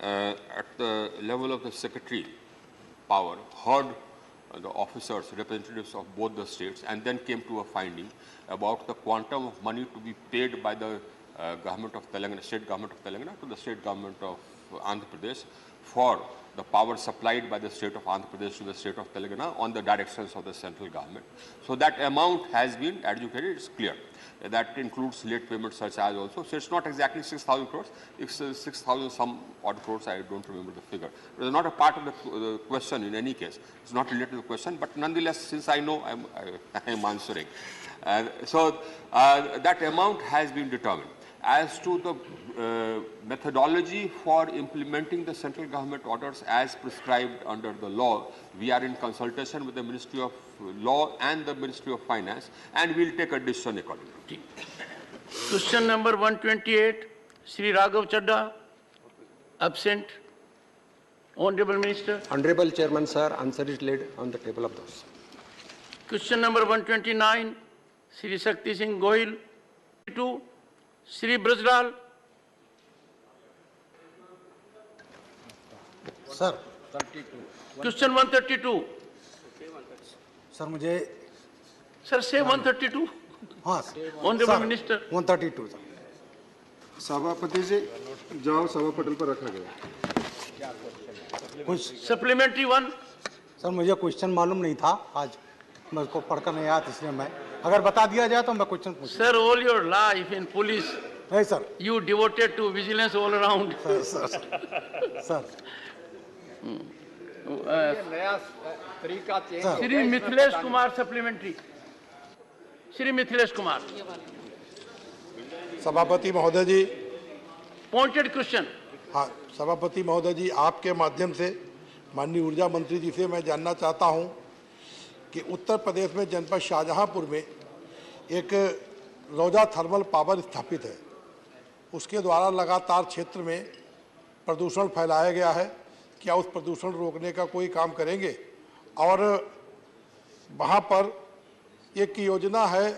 at the level of the Secretary Power, heard the officers, representatives of both the states, and then came to a finding about the quantum of money to be paid by the government of Telangana, state government of Telangana, to the state government of Andhra Pradesh for the power supplied by the state of Andhra Pradesh to the state of Telangana on the directions of the central government. So that amount has been adjudicated, it's clear. That includes late payments such as also. So it's not exactly 6,000 crores, it's 6,000 some odd crores, I don't remember the figure. It is not a part of the question in any case. It's not related to the question, but nonetheless, since I know, I'm answering. So that amount has been determined. As to the methodology for implementing the central government orders as prescribed under the law, we are in consultation with the Ministry of Law and the Ministry of Finance, and we'll take a decision accordingly. Question number 128, Shri Raghav Chadha, absent. Honorable Minister. Honorable Chairman, sir, answer is laid on the table of those. Question number 129, Shri Shakti Singh Goyal. 2, Shri Brajlal. Sir, 32. Question 132. Sir, मुझे. Sir, say 132. हाँ. Honorable Minister. 132. सभापति जी, जाओ सभा पटल पर रखा गया. कुछ supplementary one. सर मुझे क्वेश्चन मालूम नहीं था आज, मैं उसको पढ़कर नहीं आया इसलिए मैं अगर बता दिया जाए तो मैं क्वेश्चन पूछ। Sir, all your life in police, नहीं sir, you devoted to vigilance all around. Sir नया तरीका चेंज श्री मिथिलेश कुमार सप्लीमेंट्री। श्री मिथिलेश कुमार। सभापति महोदय जी, पॉइंटेड क्वेश्चन। हाँ, सभापति महोदय जी, आपके माध्यम से माननीय ऊर्जा मंत्री जी से मैं जानना चाहता हूं कि उत्तर प्रदेश में जनपद शाहजहांपुर में एक रौजा थर्मल पावर स्थापित है। उसके द्वारा लगातार क्षेत्र में प्रदूषण फैलाया गया है। क्या उस प्रदूषण रोकने का कोई काम करेंगे? और वहाँ पर एक योजना है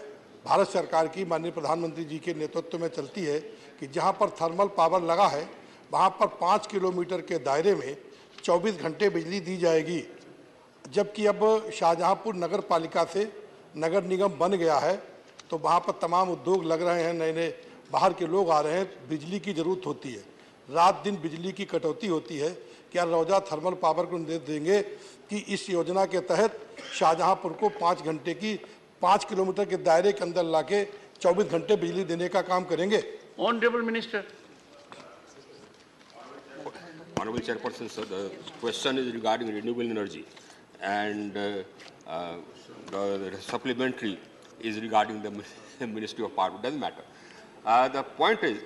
भारत सरकार की, माननीय प्रधानमंत्री जी के नेतृत्व में चलती है कि जहाँ पर थर्मल पावर लगा है वहाँ पर 5 किलोमीटर के दायरे में 24 घंटे बिजली दी जाएगी। जबकि अब शाहजहांपुर नगर पालिका से नगर निगम बन गया है तो वहाँ पर तमाम उद्योग लग रहे हैं, नए नए बाहर के लोग आ रहे हैं, बिजली की ज़रूरत होती है, रात दिन बिजली की कटौती होती है। क्या रौजा थर्मल पावर को निर्देश देंगे कि इस योजना के तहत शाहजहांपुर को 5 घंटे की 5 किलोमीटर के दायरे के अंदर लाके 24 घंटे बिजली देने का काम करेंगे? Honourable minister. Honorable Chairperson, sir, the question is regarding renewable energy, and the supplementary is regarding the Ministry of Power. It doesn't matter. The point is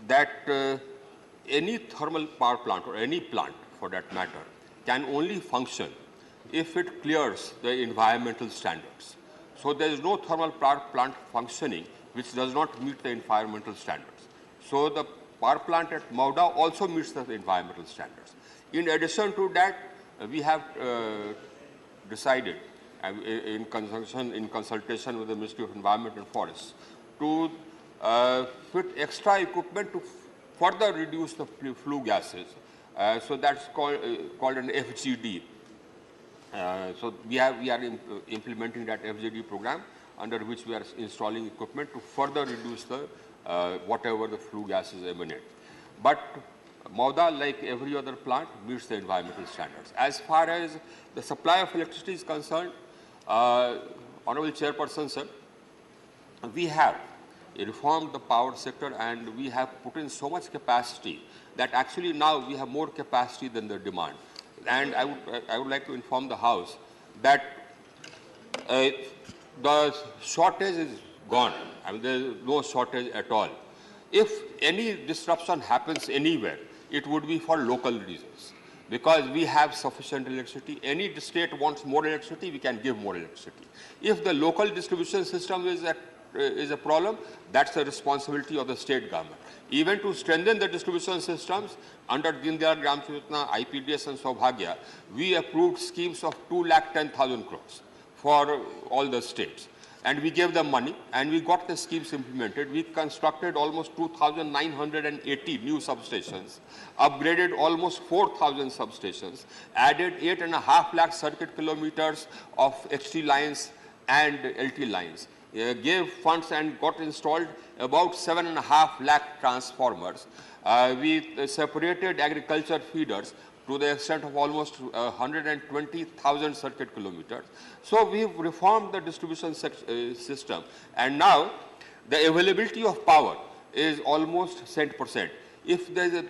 that any thermal power plant or any plant for that matter can only function if it clears the environmental standards. So there is no thermal power plant functioning which does not meet the environmental standards. So the power plant at Mauda also meets the environmental standards. In addition to that, we have decided in consultation with the Ministry of Environment and Forests to fit extra equipment to further reduce the flue gases. So that's called an FGD. So we are implementing that FGD program, under which we are installing equipment to further reduce the whatever the flue gases emanate. But Mauda, like every other plant, meets the environmental standards. As far as the supply of electricity is concerned, Honorable Chairperson, sir, we have reformed the power sector and we have put in so much capacity that actually now we have more capacity than the demand. And I would like to inform the House that the shortage is gone. I mean, there is no shortage at all. If any disruption happens anywhere, it would be for local reasons. Because we have sufficient electricity. Any state wants more electricity, we can give more electricity. If the local distribution system is a problem, that's the responsibility of the state government. Even to strengthen the distribution systems, under Deen Dayal Gram Yojana, IPDS and Saubhagya, we approved schemes of 2,10,000 crores for all the states. And we gave them money and we got the schemes implemented. We constructed almost 2,980 new substations, upgraded almost 4,000 substations, added 8.5 lakh circuit kilometers of HT lines and LT lines, gave funds and got installed about 7.5 lakh transformers. We separated agriculture feeders to the extent of almost 120,000 circuit kilometers. So we've reformed the distribution system, and now the availability of power is almost 100%. If there is a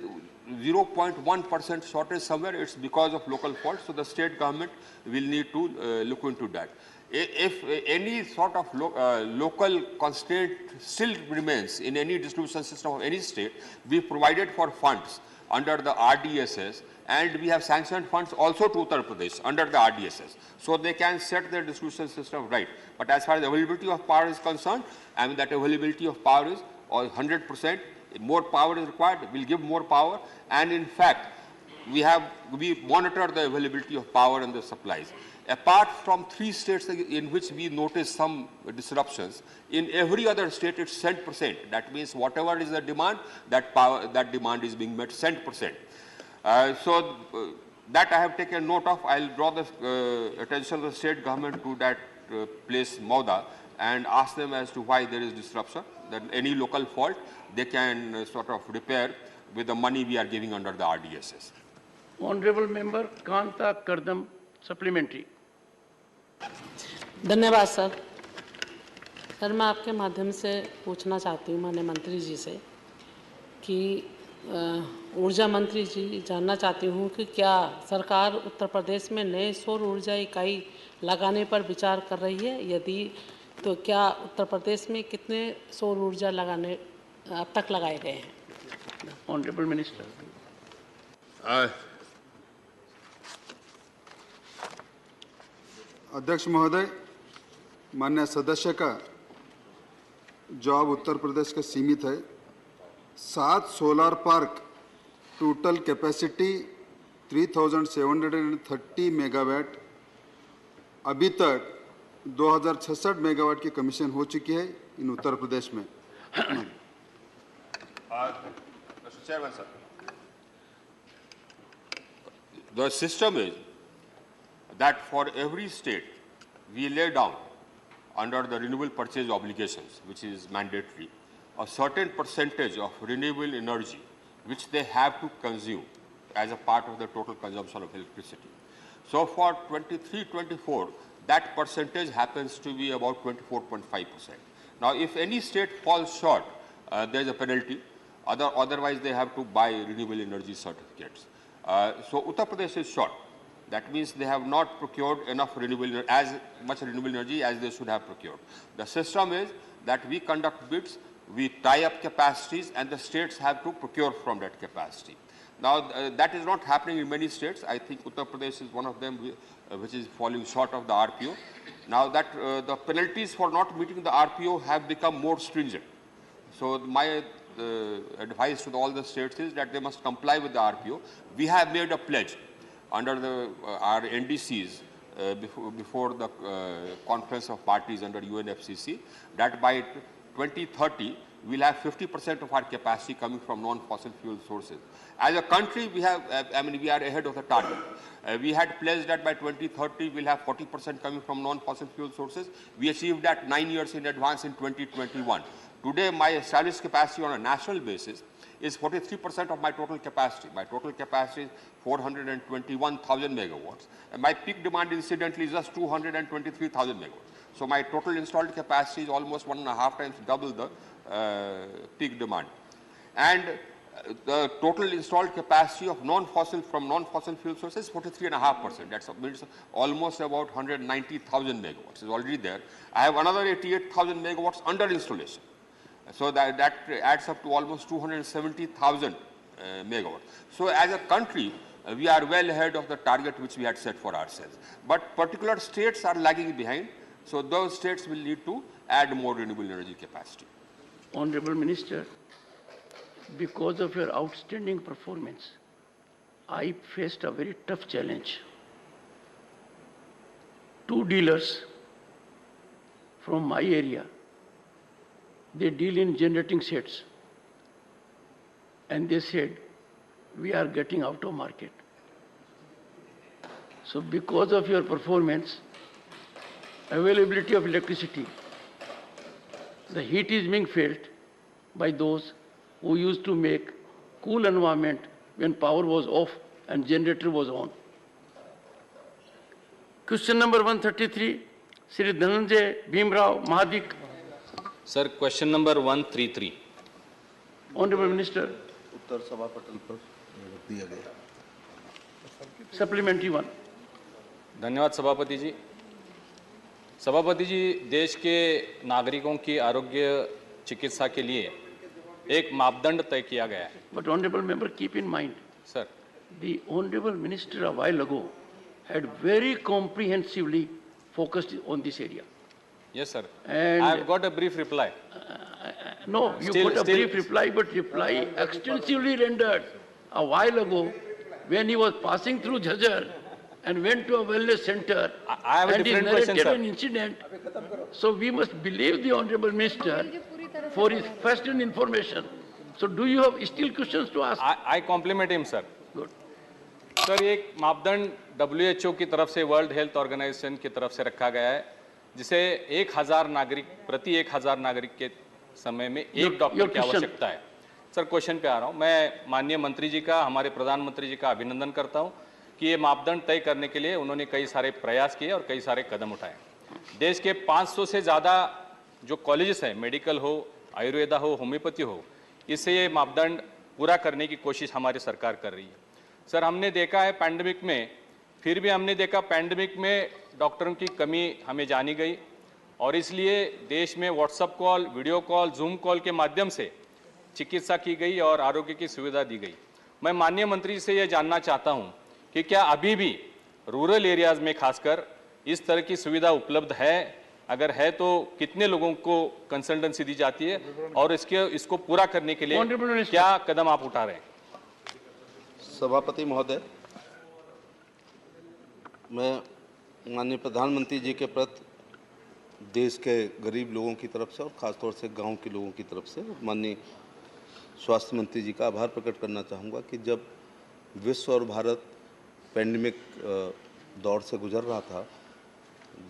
0.1% shortage somewhere, it's because of local fault, so the state government will need to look into that. If any sort of local constraint still remains in any distribution system of any state, we provided for funds under the RDSS, and we have sanctioned funds also to Uttar Pradesh under the RDSS, so they can set their distribution system right. But as far as the availability of power is concerned, I mean that availability of power is 100%. More power is required, we'll give more power, and in fact, we monitor the availability of power and the supplies. Apart from 3 states in which we notice some disruptions, in every other state it's 100%. That means whatever is the demand, that demand is being met 100%. So that I have taken note of. I'll draw the attention of the state government to that place, Mauda, and ask them as to why there is disruption. That any local fault they can sort of repair with the money we are giving under the RDSS. Honorable Member Kanta Kardam, supplementary. धन्यवाद sir. Sir, मैं आपके माध्यम से पूछना चाहती हूँ माननीय मंत्री जी से कि ऊर्जा मंत्री जी, जानना चाहती हूँ कि क्या सरकार उत्तर प्रदेश में नए सौर ऊर्जा इकाई लगाने पर विचार कर रही है? यदि तो क्या उत्तर प्रदेश में कितने सौर ऊर्जा लगाने अब तक लगाए गए हैं? Honourable minister. अध्यक्ष महोदय, माननीय सदस्य का जवाब उत्तर प्रदेश का सीमित है। 7 solar park, total capacity 3730 megawatt, अभी तक 2066 मेगावाट की कमीशन हो चुकी है इन उत्तर प्रदेश में। Mr. Chairman, sir. The system is that for every state, we lay down under the renewable purchase obligations, which is mandatory, a certain percentage of renewable energy which they have to consume as a part of the total consumption of electricity. So for 23-24, that percentage happens to be about 24.5%. Now, if any state falls short, there is a penalty. Otherwise, they have to buy renewable energy certificates. So Uttar Pradesh is short. That means they have not procured enough as much renewable energy as they should have procured. The system is that we conduct bids, we tie up capacities, and the states have to procure from that capacity. Now, that is not happening in many states. I think Uttar Pradesh is one of them which is falling short of the RPO. Now, that the penalties for not meeting the RPO have become more stringent. So, my advice to all the states is that they must comply with the RPO. We have made a pledge under our NDCs before the conference of parties under UNFCCC that by 2030 we'll have 50% of our capacity coming from non-fossil fuel sources. As a country, we have, we are ahead of the target. We had pledged that by 2030 we'll have 40% coming from non-fossil fuel sources. We achieved that 9 years in advance in 2021. Today, my established capacity on a national basis is 43% of my total capacity. My total capacity is 421,000 megawatts. And my peak demand incidentally is just 223,000 megawatts. So my total installed capacity is almost 1.5 times double the peak demand. And the total installed capacity of non-fossil fuel sources is 43.5%. That means almost about 190,000 megawatts is already there. I have another 88,000 megawatts under installation. So that adds up to almost 270,000 megawatts. So as a country, we are well ahead of the target which we had set for ourselves. But particular states are lagging behind. So those states will need to add more renewable energy capacity. Honorable Minister, because of your outstanding performance, I faced a very tough challenge. 2 dealers from my area, they deal in generating sets, and they said, we are getting out of market. So because of your performance, availability of electricity, the heat is being felt by those who used to make cool environment when power was off and generator was on. Question number 133, Sri Dhananjay Bhimrao Mahadik. Sir, question number 133. Honorable Minister. उत्तर सभा पटल पर दिया गया। Supplementary one. धन्यवाद सभापति जी। सभापति जी, देश के नागरिकों की आरोग्य चिकित्सा के लिए एक मापदंड तय किया गया है। But honorable member, keep in mind, sir, the honorable minister a while ago had very comprehensively focused on this area. Yes, sir. And I have got a brief reply. No, you got a brief reply, but reply extensively rendered a while ago when he was passing through Jhajjar and went to a wellness center. I have a and he different question, narrated sir. an incident. So we must believe the honorable minister for his first-hand information. So do you have still questions to ask? I compliment him, sir. Good. Sir, ये एक मापदंड WHO की तरफ से, world health organisation की तरफ से रखा गया है, जिसे 1000 नागरिक प्रति 1000 नागरिक के समय में एक डॉक्टर की आवश्यकता है। सर, क्वेश्चन पे आ रहा हूँ। मैं माननीय मंत्री जी का, हमारे प्रधानमंत्री जी का अभिनंदन करता हूँ कि ये मापदंड तय करने के लिए उन्होंने कई सारे प्रयास किए और कई सारे कदम उठाए। देश के 500 से ज़्यादा जो कॉलेजेस हैं, मेडिकल हो, आयुर्वेदा हो, होम्योपैथी हो, इससे ये मापदंड पूरा करने की कोशिश हमारी सरकार कर रही है। सर, हमने देखा है पैंडेमिक में, फिर भी हमने देखा पैंडेमिक में डॉक्टरों की कमी हमें जानी गई और इसलिए देश में WhatsApp call, video call, zoom call के माध्यम से चिकित्सा की गई और आरोग्य की सुविधा दी गई। मैं माननीय मंत्री से ये जानना चाहता हूँ कि क्या अभी भी रूरल एरियाज में खासकर इस तरह की सुविधा उपलब्ध है? अगर है तो कितने लोगों को कंसल्टेंसी दी जाती है और इसको पूरा करने के लिए क्या कदम आप उठा रहे हैं? सभापति महोदय, मैं माननीय प्रधानमंत्री जी के प्रति देश के गरीब लोगों की तरफ से और ख़ासतौर से गांव के लोगों की तरफ से माननीय स्वास्थ्य मंत्री जी का आभार प्रकट करना चाहूँगा कि जब विश्व और भारत पैंडेमिक दौर से गुजर रहा था,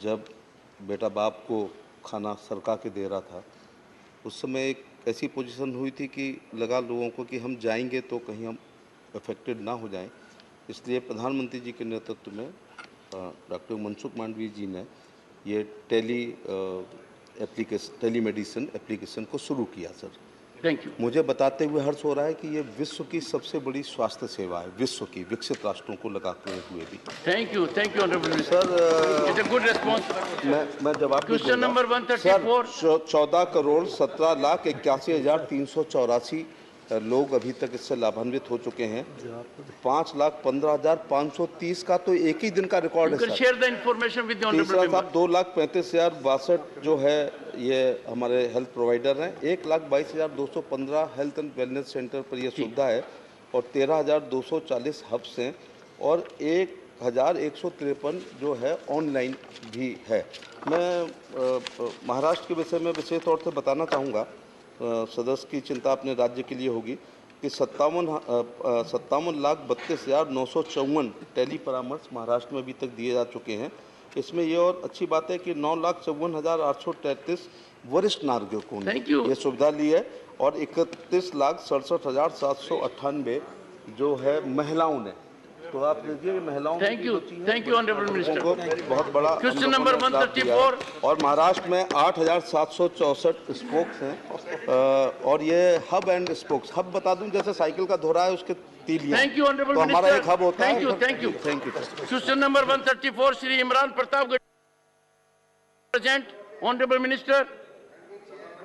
जब बेटा बाप को खाना सरका के दे रहा था, उस समय एक ऐसी पोजीशन हुई थी कि लगा लोगों को कि हम जाएंगे तो कहीं हम अफेक्टेड ना हो जाएं। इसलिए प्रधानमंत्री जी के नेतृत्व में डॉक्टर मनसुख मांडवीय जी ने ये टेलीमेडिसिन एप्लीकेशन को शुरू किया। Sir, thank you. मुझे बताते हुए हर्ष हो रहा है कि ये विश्व की सबसे बड़ी स्वास्थ्य सेवा है, विश्व की विकसित राष्ट्रों को लगाते हुए भी। Thank you honourable sir. It's a good response. मैं जवाब क्वेश्चन नंबर 134। 14,17,81,384 लोग अभी तक इससे लाभान्वित हो चुके हैं। 5,15,530 का तो एक ही दिन का रिकॉर्ड है sir. Share the information with the honourable तीसरा साहब 2,35,062 जो है ये हमारे हेल्थ प्रोवाइडर हैं। 1,22,215 हेल्थ एंड वेलनेस सेंटर पर ये सुविधा है और 13,240 हब्स हैं और 1,153 जो है ऑनलाइन भी है। मैं महाराष्ट्र के विषय में विशेष तौर से बताना चाहूँगा, सदस्य की चिंता अपने राज्य के लिए होगी कि 57,32,954 टेली परामर्श महाराष्ट्र में अभी तक दिए जा चुके हैं। इसमें ये और अच्छी बात है कि 9,54,833 वरिष्ठ नागरिकों ने ये सुविधा ली है और 31,67,798 जो है महिलाओं ने। तो आप देखिए महिलाओं थैंक यू ऑनरेबल मिनिस्टर को बहुत बड़ा क्वेश्चन नंबर 134 और महाराष्ट्र में 8,764 स्पोक्स हैं और ये हब एंड स्पोक्स। हब बता दूं जैसे साइकिल का धोरा है उसके तीलियां। Thank you honourable minister. हमारा एक हब होता है। Thank you question number 134 Shri Imran Pratapgarh present. Honourable minister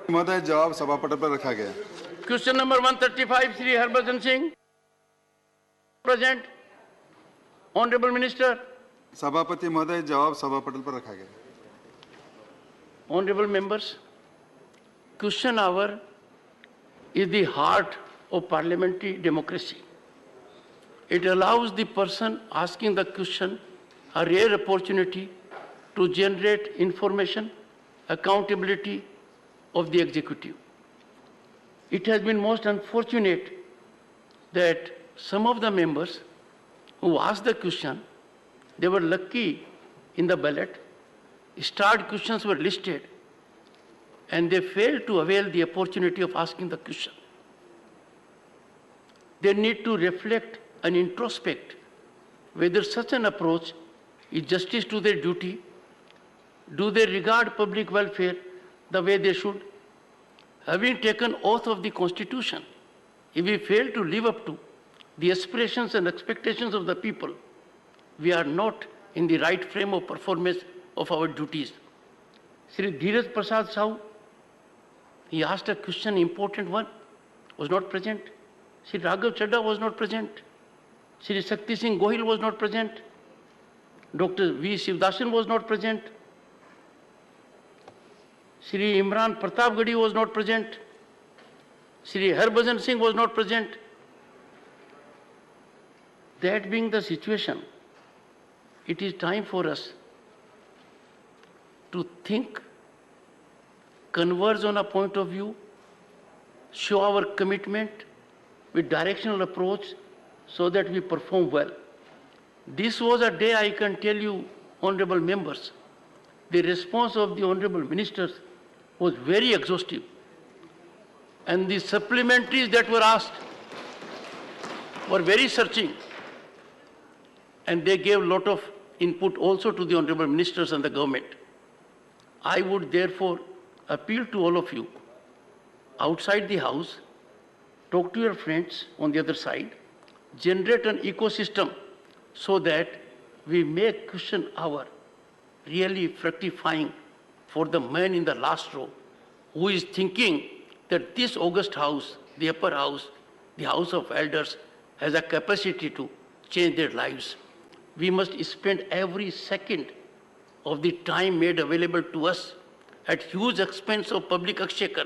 महोदय, जवाब सभापति पर रखा गया। क्वेश्चन नंबर 135 Shri Harbhajan Singh present. Honourable minister. सभापति महोदय, जवाब सभा पटल पर रखा गया। Honourable members, question hour is the heart of parliamentary democracy. It allows the person asking the question a rare opportunity to generate information, accountability of the executive. It has been most unfortunate that some of the members who asked the question, they were lucky in the ballot, starred questions were listed, and they failed to avail the opportunity of asking the question. They need to reflect and introspect whether such an approach is justice to their duty. Do they regard public welfare the way they should? Having taken oath of the Constitution, if we fail to live up to the aspirations and expectations of the people, we are not in the right frame of performance of our duties. Sri Dheeraj Prasad Sahu, he asked a question, important one, was not present. Sri Raghav Chadha was not present. Sri Shakti Singh Gohil was not present. Dr. V. Shivdasan was not present. Sri Imran Pratapgadi was not present. Sri Harbhajan Singh was not present. That being the situation, it is time for us to think, converge on a point of view, show our commitment with directional approach so that we perform well. This was a day, I can tell you, honorable members, the response of the honorable ministers was very exhaustive. And the supplementaries that were asked were very searching. And they gave a lot of input also to the honorable ministers and the government. I would therefore appeal to all of you, outside the house, talk to your friends on the other side, generate an ecosystem so that we make cushion hour really fructifying for the man in the last row who is thinking that this august house, the upper house, the house of elders, has a capacity to change their lives. We must spend every second of the time made available to us at huge expense of public exchequer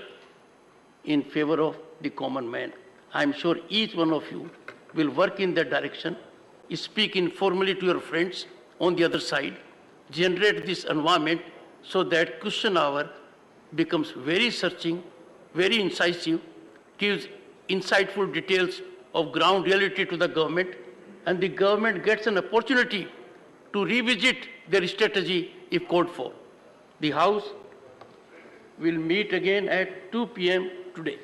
in favor of the common man. I am sure each one of you will work in that direction, speak informally to your friends on the other side, generate this environment so that cushion hour becomes very searching, very incisive, gives insightful details of ground reality to the government, and the government gets an opportunity to revisit their strategy if called for. The House will meet again at 2 p.m. today.